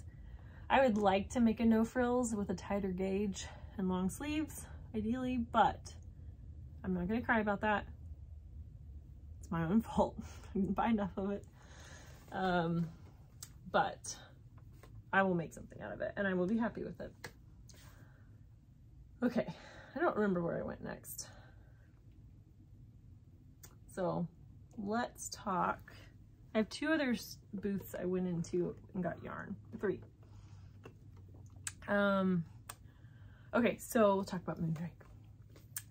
Speaker 1: I would like to make a no frills with a tighter gauge and long sleeves, ideally, but I'm not gonna cry about that. It's my own fault. I didn't buy enough of it. But I will make something out of it and I will be happy with it. Okay, I don't remember where I went next. So let's talk. I have 2 other booths I went into and got yarn. 3. Okay, so we'll talk about Moondrake.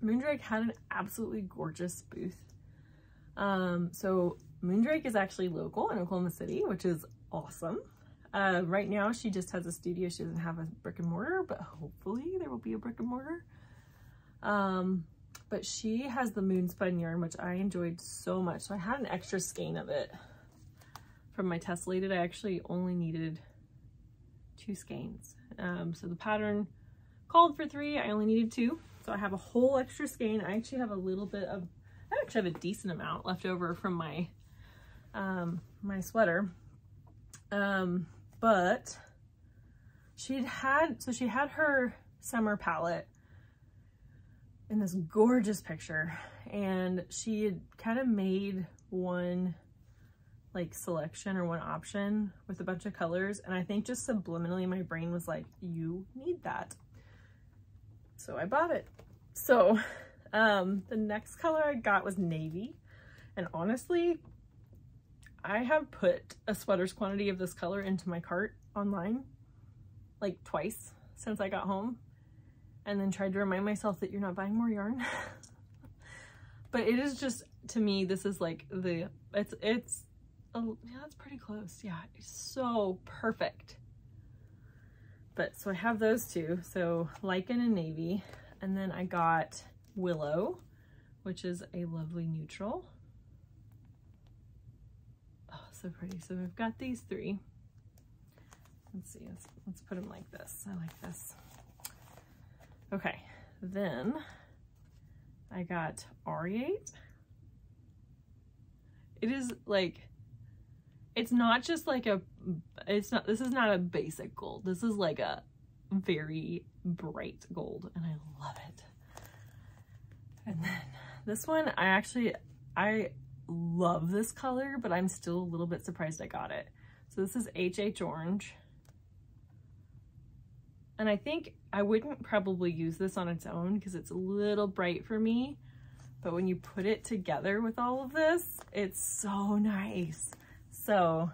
Speaker 1: Moondrake had an absolutely gorgeous booth. So Moondrake is actually local in Oklahoma City, which is awesome. Right now she just has a studio. She doesn't have a brick and mortar, but hopefully there will be a brick and mortar. But she has the Moonspun yarn, which I enjoyed so much. So I had an extra skein of it from my Tesselated. I actually only needed 2 skeins. So the pattern called for 3. I only needed 2. So I have a whole extra skein. I actually have a little bit of, I actually have a decent amount left over from my, my sweater. But she had her summer palette in this gorgeous picture, and she had kind of made one like selection or one option with a bunch of colors, and I think just subliminally my brain was like, you need that. So I bought it. So the next color I got was navy, and honestly I have put a sweater's quantity of this color into my cart online like twice since I got home, and then tried to remind myself that you're not buying more yarn. But it is just, to me, this is like the, yeah, it's pretty close. Yeah, it's so perfect. But so I have those 2. So lichen and navy, and then I got willow, which is a lovely neutral. Oh, so pretty. So I've got these 3. Let's see, let's put them like this. I like this. Okay, then I got Ariate. It is like, it's not just like this is not a basic gold. This is like a very bright gold, and I love it. And then this one, I love this color, but I'm still a little bit surprised I got it. So this is HH Orange. And I think I wouldn't probably use this on its own because it's a little bright for me. But when you put it together with all of this, it's so nice. So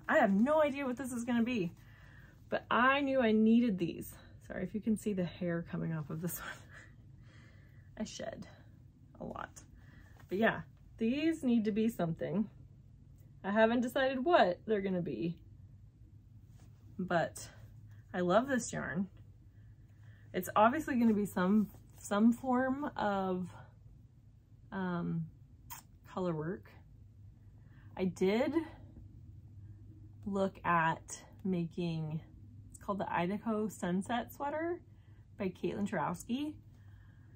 Speaker 1: I have no idea what this is going to be, but I knew I needed these. Sorry if you can see the hair coming off of this one. I shed a lot. But yeah, these need to be something. I haven't decided what they're going to be, but I love this yarn. It's obviously going to be some form of color work. I did look at making, it's called the Idaho Sunset Sweater by Caitlyn Turowski.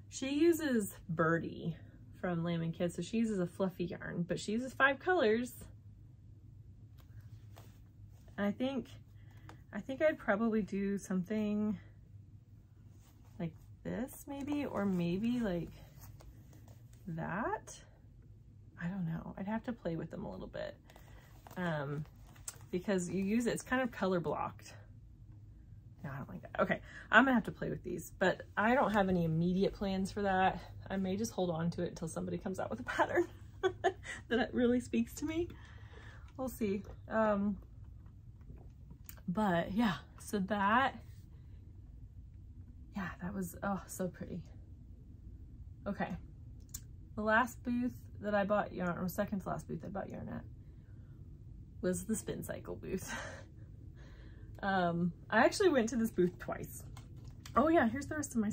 Speaker 1: She uses Birdie from Lamb and Kid, so she uses a fluffy yarn, but she uses 5 colors. And I think I'd probably do something like this maybe, or maybe like that. I don't know. I'd have to play with them a little bit. Because you use it, it's kind of color blocked. No, I don't like that. Okay, I'm gonna have to play with these, but I don't have any immediate plans for that. I may just hold on to it until somebody comes out with a pattern that really speaks to me. We'll see. But yeah, so that was, oh, so pretty. Okay, the last booth that I bought yarn, or second to last booth I bought yarn at, was the Spin Cycle booth. I actually went to this booth twice. Oh yeah, here's the rest of my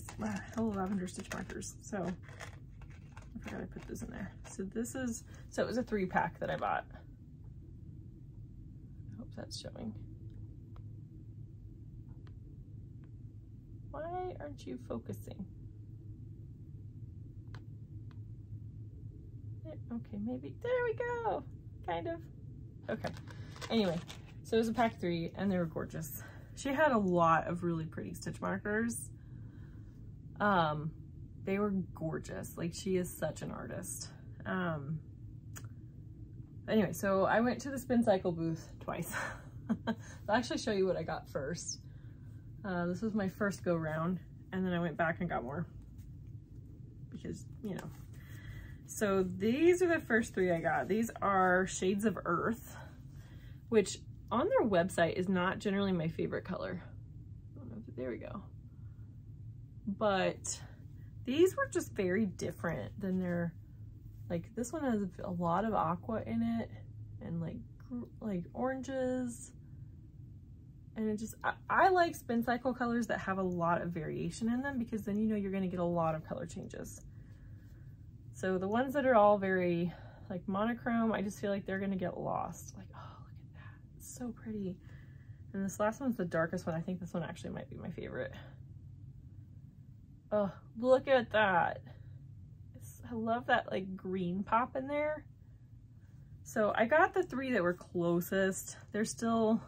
Speaker 1: Hello Lavender stitch markers. So I forgot I put this in there. So this is, so it was a 3-pack that I bought. I hope that's showing. Why aren't you focusing? Okay, maybe, there we go, kind of. Okay, anyway, so it was a pack 3 and they were gorgeous. She had a lot of really pretty stitch markers. They were gorgeous. Like, she is such an artist. Anyway, so I went to the Spin Cycle booth twice. I'll actually show you what I got first. This was my first go round, and then I went back and got more because, you know. So these are the first 3 I got. These are Shades of Earth, which on their website is not generally my favorite color. I don't know if, there we go. But these were just very different than their, like, this one has a lot of aqua in it and like oranges. And it just, I like Spin Cycle colors that have a lot of variation in them, because then you know you're gonna get a lot of color changes. So the ones that are all very like monochrome, I just feel like they're gonna get lost. Like, oh, look at that, it's so pretty. And this last one's the darkest one. I think this one actually might be my favorite. Oh, look at that. I love that like green pop in there. So I got the 3 that were closest. There's still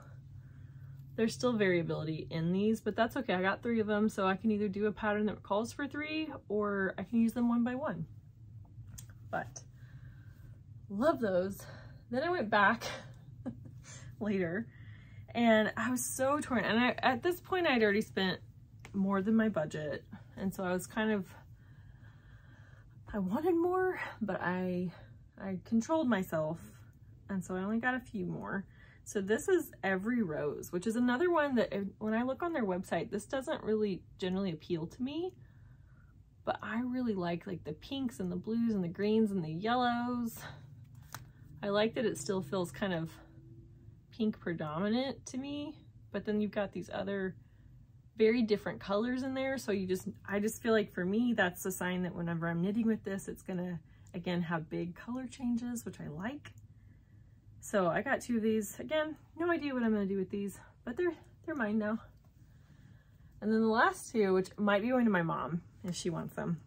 Speaker 1: variability in these, but that's okay. I got 3 of them, so I can either do a pattern that calls for 3, or I can use them one by one. But love those. Then I went back later and I was so torn. And at this point I'd already spent more than my budget. And so I was kind of, I wanted more, but I controlled myself. And so I only got a few more. So this is Every Rose, which is another one that when I look on their website, this doesn't really generally appeal to me. But I really like the pinks and the blues and the greens and the yellows. I like that it still feels kind of pink predominant to me, but then you've got these other very different colors in there. So I just feel like for me, that's a sign that whenever I'm knitting with this, it's gonna, again, have big color changes, which I like. So I got 2 of these. Again, no idea what I'm gonna do with these, but they're mine now. And then the last 2, which might be going to my mom if she wants them.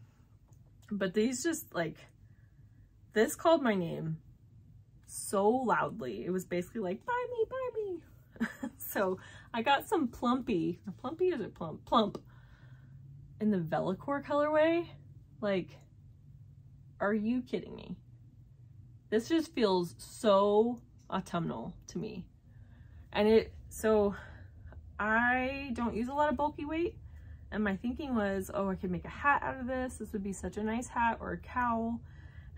Speaker 1: But these just like, this called my name so loudly. It was basically like, buy me, buy me. So I got some Plumpy. Plumpy is it plump? Plump. In the Vellicore colorway. Like, are you kidding me? This just feels so autumnal to me. And so I don't use a lot of bulky weight. And my thinking was, oh, I could make a hat out of this. This would be such a nice hat, or a cowl.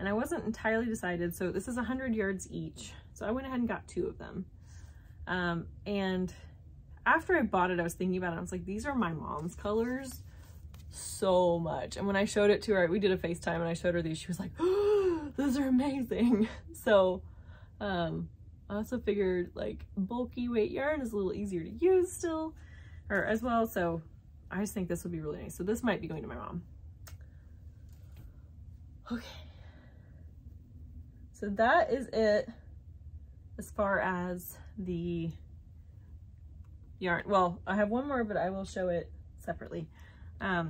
Speaker 1: And I wasn't entirely decided. So this is 100 yards each. So I went ahead and got 2 of them. And after I bought it, I was thinking about it. I was like, these are my mom's colors so much. And when I showed it to her, we did a FaceTime and I showed her these, she was like, oh, those are amazing. So I also figured like bulky weight yarn is a little easier to use still, or as well. So I just think this would be really nice. So this might be going to my mom. Okay. So that is it as far as the yarn. Well, I have one more, but I will show it separately. I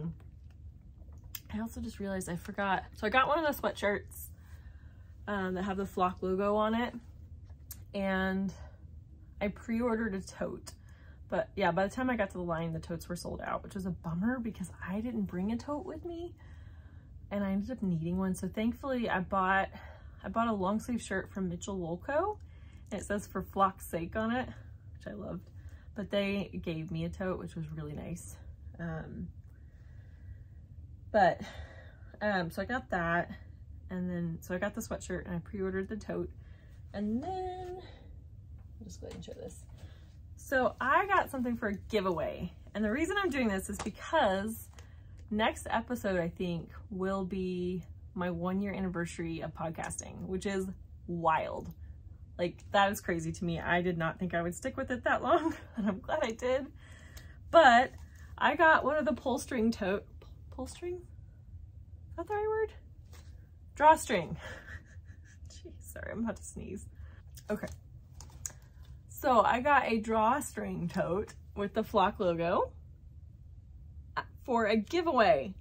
Speaker 1: also just realized I forgot. So I got one of the sweatshirts that have the Flock logo on it, and I pre-ordered a tote. But yeah, by the time I got to the line, the totes were sold out, which was a bummer because I didn't bring a tote with me and I ended up needing one. So thankfully I bought a long sleeve shirt from Mitchell Woolco, and it says "for Flock's sake" on it, which I loved, but they gave me a tote, which was really nice. So I got that, and then, so I got the sweatshirt and I pre-ordered the tote, and then I'll just go ahead and show this. So I got something for a giveaway, and the reason I'm doing this is because next episode, I think, will be my 1-year anniversary of podcasting, which is wild. Like, that is crazy to me. I did not think I would stick with it that long, and I'm glad I did. But I got one of the pull string pull-string? Is that the right word? Drawstring. Jeez, sorry, I'm about to sneeze. Okay. So I got a drawstring tote with the Flock logo for a giveaway.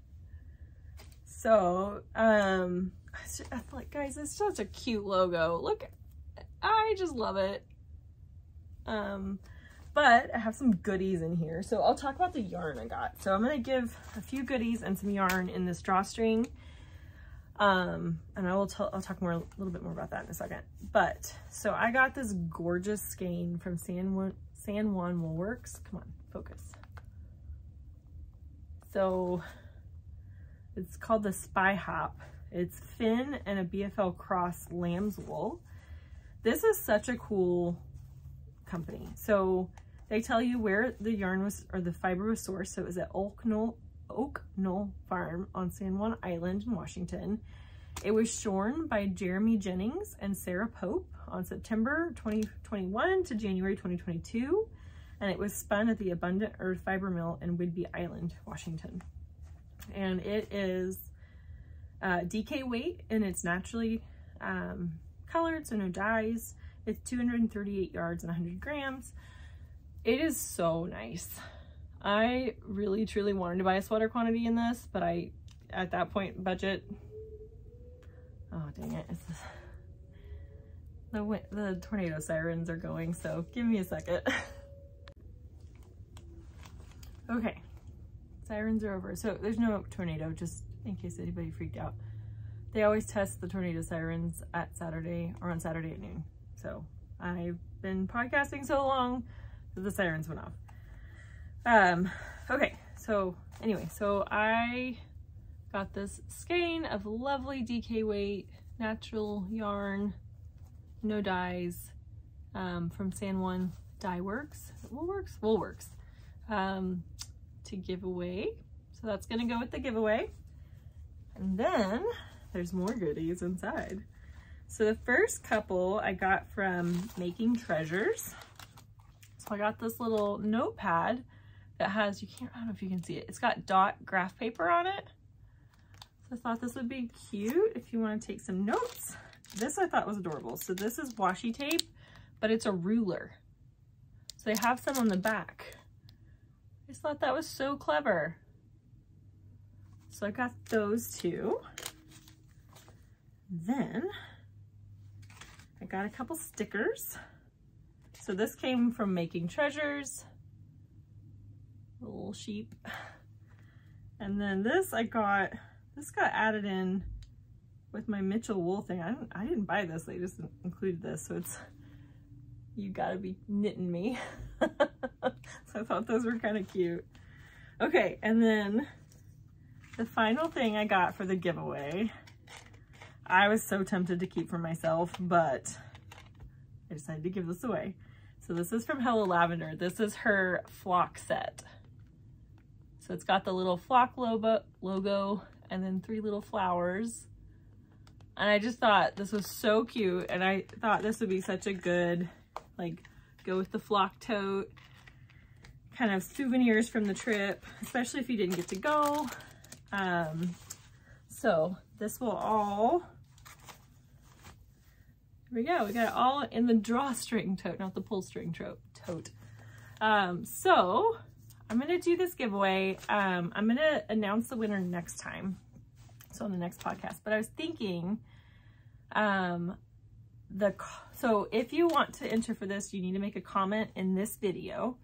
Speaker 1: So, I feel like, guys, it's such a cute logo. Look, I just love it. But I have some goodies in here. So I'll talk about the yarn I got. So I'm gonna give a few goodies and some yarn in this drawstring. And I'll talk a little bit more about that in a second. But so I got this gorgeous skein from San Juan Woolworks. Come on, focus. So it's called the Spy Hop. It's Finn and a BFL cross lamb's wool. This is such a cool company. So they tell you where the yarn was, or the fiber was sourced. So it was at Oak Knoll Farm on San Juan Island in Washington. It was shorn by Jeremy Jennings and Sarah Pope on September 2021 to January 2022. And it was spun at the Abundant Earth Fiber Mill in Whidbey Island, Washington. And it is DK weight, and it's naturally colored, so no dyes. It's 238 yards and 100 grams. It is so nice. I really truly wanted to buy a sweater quantity in this, but at that point, budget, oh dang it, the tornado sirens are going, so give me a second. Okay, sirens are over. So there's no tornado, just in case anybody freaked out. They always test the tornado sirens at Saturday, or on Saturday at noon. So I've been podcasting so long that the sirens went off. Okay, so anyway, so I got this skein of lovely DK weight, natural yarn, no dyes, from San Juan Dye Works, Woolworks, to give away. So that's gonna go with the giveaway. And then there's more goodies inside. So the first couple I got from Making Treasures. So I got this little notepad that has, I don't know if you can see it. It's got dot graph paper on it. So I thought this would be cute if you want to take some notes. This I thought was adorable. So this is washi tape, but it's a ruler. So they have some on the back. I just thought that was so clever. So I got those two. Then I got a couple stickers. So this came from Making Treasures. A little sheep. And then this got added in with my Mitchell wool thing. I didn't buy this, they just included this, so it's, you gotta be knitting me. So I thought those were kind of cute. Okay, and then the final thing I got for the giveaway, I was so tempted to keep for myself, but I decided to give this away. So this is from Hello Lavender. This is her Flock set. So it's got the little Flock logo and then 3 little flowers. And I just thought this was so cute, and I thought this would be such a good, like, go with the Flock tote, kind of souvenirs from the trip, especially if you didn't get to go. So this will all Here we go. We got it all in the drawstring tote, not the pull string tote. So I'm going to do this giveaway. I'm going to announce the winner next time. So on the next podcast, but I was thinking, so if you want to enter for this, you need to make a comment in this video,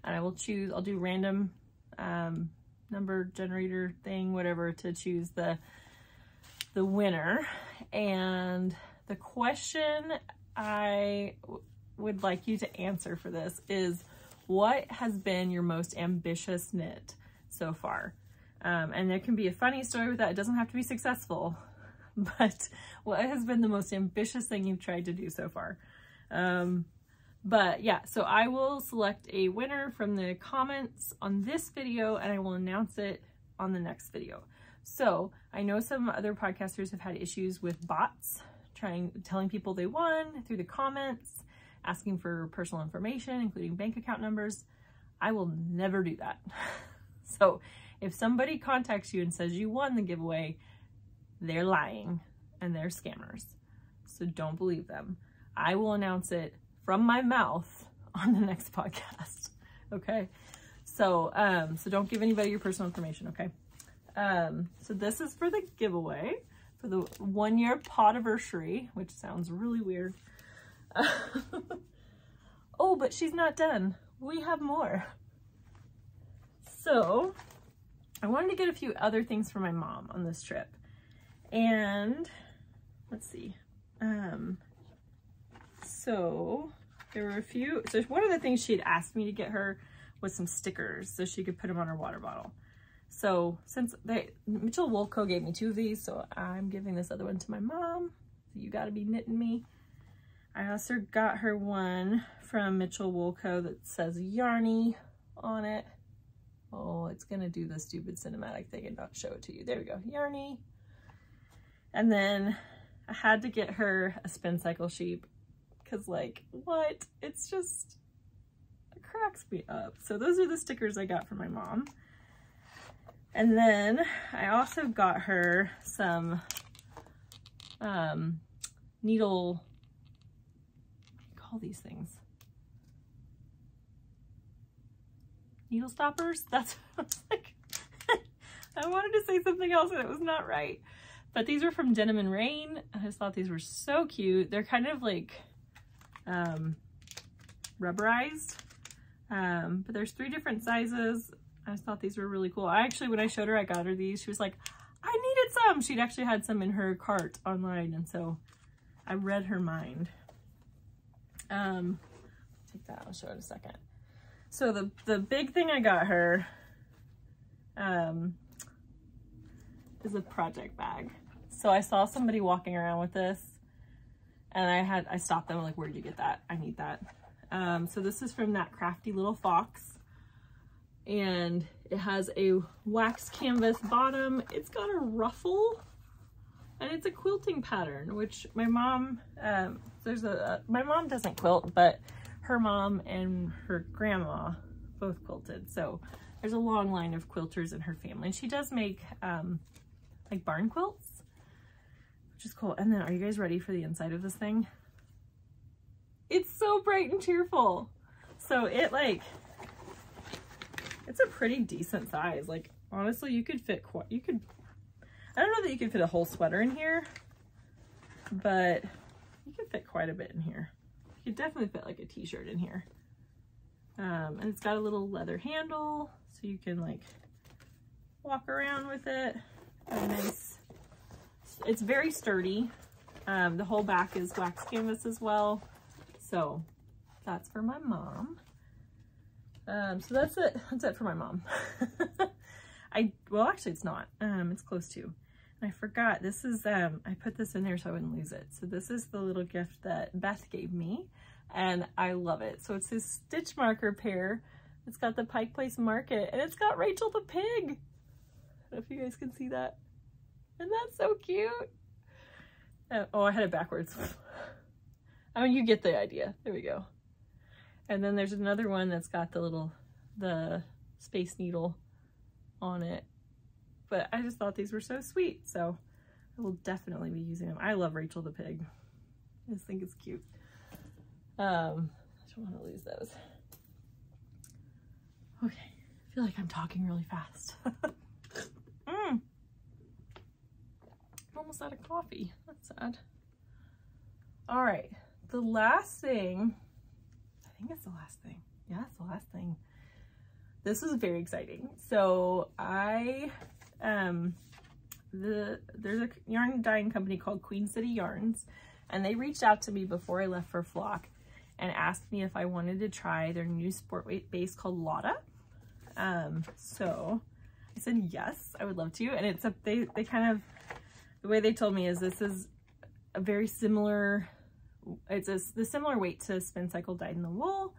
Speaker 1: and I'll do random, number generator thing, whatever, to choose the winner. And the question I would like you to answer for this is, what has been your most ambitious knit so far? And there can be a funny story with that. It doesn't have to be successful, but what has been the most ambitious thing you've tried to do so far? But yeah, so I will select a winner from the comments on this video, and I will announce it on the next video. So I know some other podcasters have had issues with bots telling people they won through the comments, asking for personal information, including bank account numbers. I will never do that. So if somebody contacts you and says you won the giveaway, they're lying and they're scammers. So don't believe them. I will announce it from my mouth on the next podcast. Okay. So, so don't give anybody your personal information. Okay. So this is for the giveaway for the 1-year podiversary, which sounds really weird. Oh, but she's not done. We have more. So I wanted to get a few other things for my mom on this trip. And let's see. So there were a few, so one of the things she'd asked me to get her was some stickers so she could put them on her water bottle. So since Mitchell Wool Co. gave me 2 of these, so I'm giving this other one to my mom. So you gotta be knitting me. I also got her one from Mitchell Wool Co. that says Yarny on it. Oh, it's gonna do the stupid cinematic thing and not show it to you. There we go, Yarny. And then I had to get her a spin cycle sheep because, like, what? It's just, it cracks me up. So those are the stickers I got from my mom. And then I also got her some needle, what do you call these things? Needle stoppers? That's what I was like. I wanted to say something else and it was not right. But these were from Denim and Rain. I just thought these were so cute. They're kind of like rubberized. But there's 3 different sizes. I just thought these were really cool. When I showed her, I got her these. She was like, I needed some. She'd actually had some in her cart online. And so I read her mind. Take that, I'll show it in a second. So the big thing I got her is a project bag. So I saw somebody walking around with this and I stopped them. I'm like, where'd you get that? I need that. So this is from That Crafty Little Fox, and it has a wax canvas bottom. It's got a ruffle and it's a quilting pattern, which my mom, my mom doesn't quilt, but her mom and her grandma both quilted. So there's a long line of quilters in her family. And she does make like barn quilts, which is cool. And then, are you guys ready for the inside of this thing? It's so bright and cheerful. So it's a pretty decent size. Like, honestly, you could fit I don't know that you could fit a whole sweater in here, but you could fit quite a bit in here. You could definitely fit like a t-shirt in here. And it's got a little leather handle, so you can like walk around with it. Nice. It's very sturdy. The whole back is wax canvas as well. So that's for my mom. So that's it. That's it for my mom. Well, actually it's not. It's close to. And I forgot, this is, I put this in there so I wouldn't lose it. So this is the little gift that Beth gave me, and I love it. So it's this stitch marker pair. It's got the Pike Place Market, and it's got Rachel the pig. I don't know if you guys can see that. And that's so cute. Oh, I had it backwards. I mean, you get the idea. There we go. And then there's another one that's got the Space Needle on it. But I just thought these were so sweet, so I will definitely be using them. I love Rachel the pig. I just think it's cute. I don't want to lose those. Okay, I feel like I'm talking really fast. I'm almost out of coffee. That's sad. All right, the last thing, I think it's the last thing. Yeah, it's the last thing. This is very exciting. So there's a yarn dyeing company called Queen City Yarns, and they reached out to me before I left for Flock and asked me if I wanted to try their new sport weight base called Lotta. So I said yes, I would love to. And it's they kind of, the way they told me is this is a very similar, the similar weight to Spin Cycle dyed in the wool,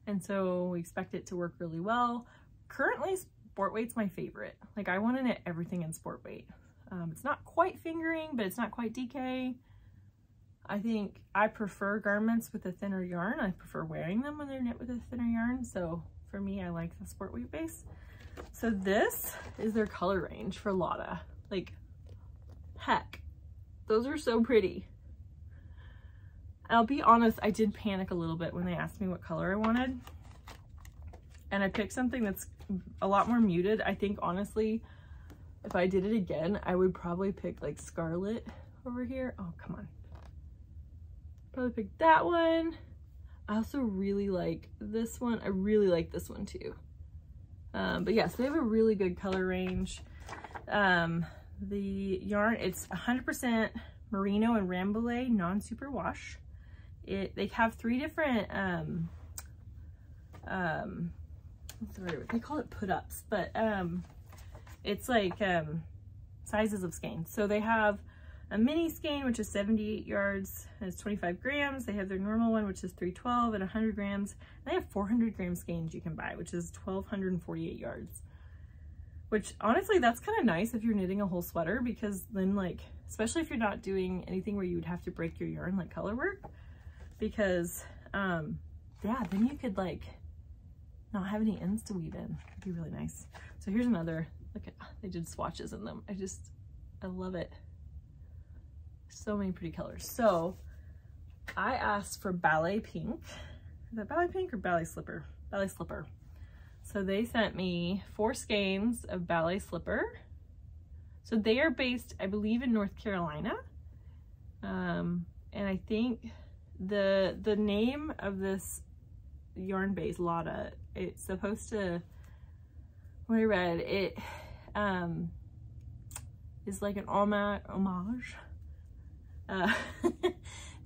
Speaker 1: and so we expect it to work really well. Currently, sport weight's my favorite. Like, I want to knit everything in sport weight. It's not quite fingering, but it's not quite DK. I think I prefer garments with a thinner yarn. I prefer wearing them when they're knit with a thinner yarn. So for me, I like the sport weight base. So this is their color range for Lotta. Like, heck, those are so pretty. I'll be honest, I did panic a little bit when they asked me what color I wanted. And I picked something that's a lot more muted. I think, honestly, if I did it again, I would probably pick like Scarlet over here. Oh, come on. Probably pick that one. I also really like this one. I really like this one too. But yes, they have a really good color range. The yarn, it's 100% merino and rambouillet non-superwash. They have 3 different what's the right word? They call it put-ups, but it's like sizes of skein. So they have a mini skein, which is 78 yards and it's 25 grams. They have their normal one, which is 312 and 100 grams. And they have 400 gram skeins you can buy, which is 1,248 yards. Which, honestly, that's kind of nice if you're knitting a whole sweater, because then, like, especially if you're not doing anything where you would have to break your yarn, like color work, because, yeah, then you could, like, not have any ends to weave in. It'd be really nice. So here's another, look at, they did swatches in them. I love it. So many pretty colors. So I asked for ballet pink. Is that ballet pink or ballet slipper? Ballet slipper. So they sent me 4 skeins of ballet slipper. So they are based, I believe, in North Carolina. And I think the name of this yarn base, Lotta, it's supposed to, what I read, it is like an homage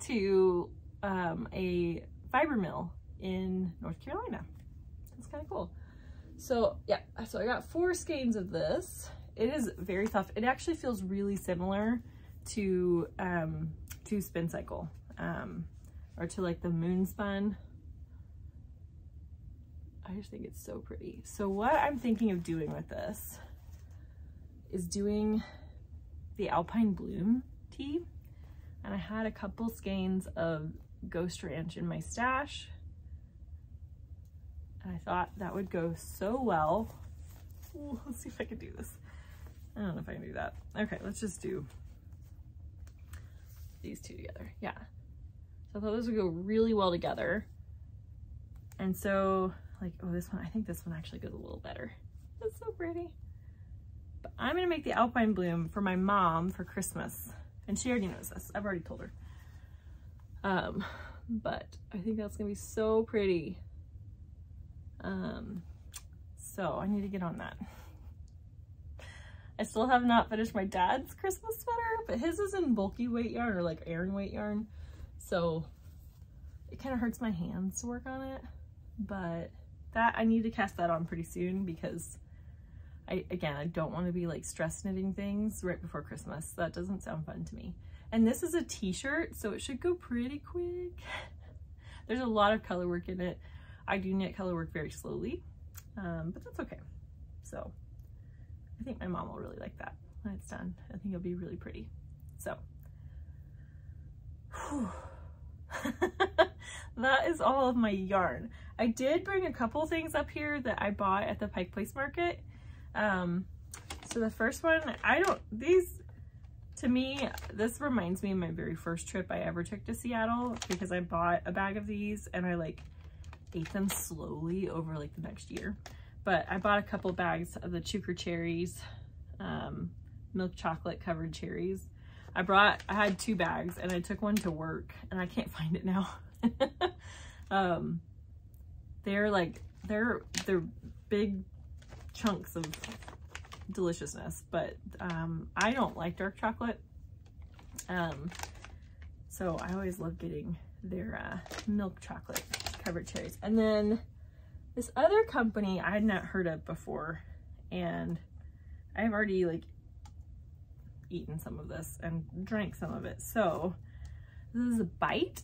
Speaker 1: to a fiber mill in North Carolina. It's kind of cool. So yeah, so I got 4 skeins of this. It is very tough. It actually feels really similar to Spin Cycle, or to like the Moon Spun. I just think it's so pretty. So what I'm thinking of doing with this is doing the Alpine Bloom tee. And I had a couple skeins of Ghost Ranch in my stash. And I thought that would go so well. Ooh, let's see if I can do this. I don't know if I can do that. Okay, let's just do these 2 together. Yeah. So I thought those would go really well together. And so, like, oh, this one, I think this one actually goes a little better. It's so pretty. But I'm gonna make the Alpine Bloom for my mom for Christmas. And she already knows this. I've already told her. But I think that's gonna be so pretty. So I need to get on that. I still have not finished my dad's Christmas sweater, but his is in bulky weight yarn, or like Aran weight yarn. So it kind of hurts my hands to work on it. But that, I need to cast that on pretty soon, because I don't want to be like stress knitting things right before Christmas. That doesn't sound fun to me. And this is a t-shirt, so it should go pretty quick. There's a lot of color work in it. I do knit color work very slowly, but that's okay. So I think my mom will really like that when it's done. I think it'll be really pretty. So that is all of my yarn. I did bring a couple things up here that I bought at the Pike Place Market. So the first one, To me, this reminds me of my very first trip I ever took to Seattle, because I bought a bag of these and I like ate them slowly over like the next year. But I bought a couple bags of the Chuker cherries, milk chocolate covered cherries. I had 2 bags and I took one to work and I can't find it now. They're big chunks of deliciousness, but I don't like dark chocolate, so I always love getting their milk chocolate covered cherries. And then this other company I had not heard of before, and I've already like eaten some of this and drank some of it. So this is a Bite.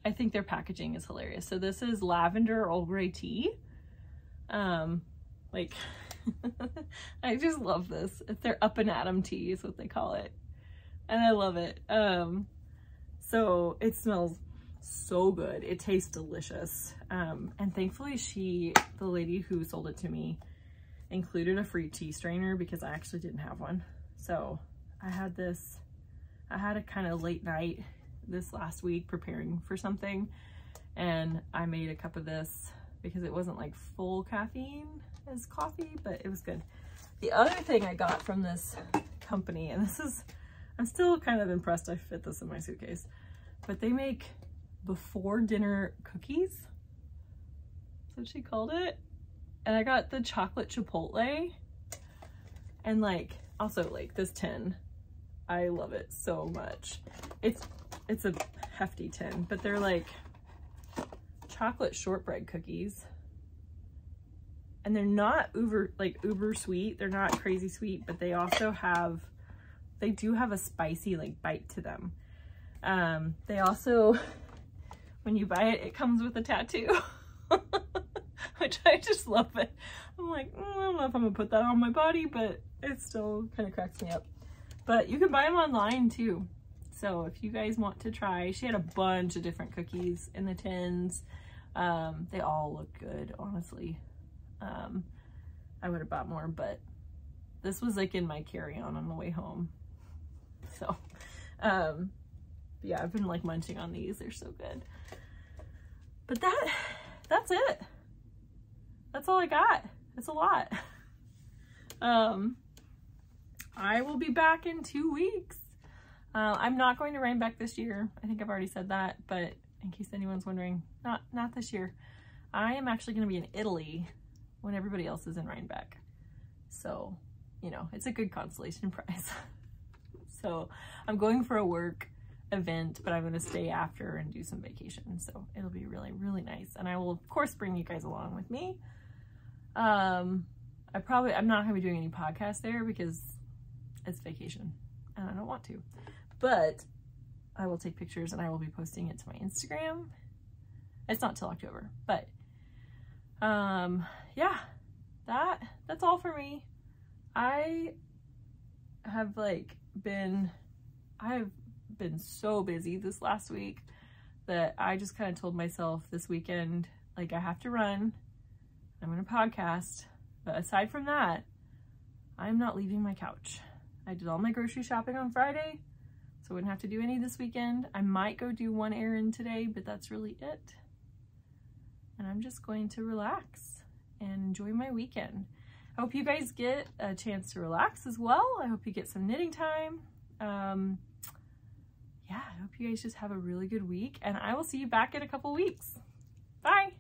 Speaker 1: I think their packaging is hilarious. So this is lavender Earl Grey tea. Like I just love this. It's their Up and Atom tea is what they call it, and I love it. So it smells so good. It tastes delicious. And thankfully the lady who sold it to me included a free tea strainer because I actually didn't have one. So I had a kind of late night this last week preparing for something, and I made a cup of this because it wasn't like full caffeine as coffee, but it was good. The other thing I got from this company, and I'm still kind of impressed I fit this in my suitcase, but they make before dinner cookies. That's what she called it. And I got the chocolate chipotle, and like, also like this tin, I love it so much. It's a hefty tin, but they're like chocolate shortbread cookies, and they're not uber sweet. They're not crazy sweet, but they do have a spicy like bite to them. They also, when you buy it, it comes with a tattoo, which I just love it. I'm like, I don't know if I'm gonna put that on my body, but it still kind of cracks me up. But you can buy them online too. So if you guys want to try, she had a bunch of different cookies in the tins. They all look good, honestly. I would have bought more, but this was like in my carry-on on the way home. So, yeah, I've been like munching on these. They're so good. But that's it. That's all I got. It's a lot. I will be back in 2 weeks. I'm not going to Rhinebeck this year. I think I've already said that, but in case anyone's wondering, not this year. I am actually going to be in Italy when everybody else is in Rhinebeck. So, you know, it's a good consolation prize. So I'm going for a work event, but I'm going to stay after and do some vacation. So it'll be really, really nice. And I will, of course, bring you guys along with me. I'm not going to be doing any podcasts there because it's vacation and I don't want to. But I will take pictures and I will be posting it to my Instagram. It's not till October, but yeah, that's all for me. I have been so busy this last week that I just kind of told myself this weekend, like, I have to run, I'm going to podcast, but aside from that, I'm not leaving my couch. I did all my grocery shopping on Friday, so I wouldn't have to do any this weekend. I might go do one errand today, but that's really it. And I'm just going to relax and enjoy my weekend. I hope you guys get a chance to relax as well. I hope you get some knitting time. Yeah, I hope you guys just have a really good week, and I will see you back in a couple weeks. Bye.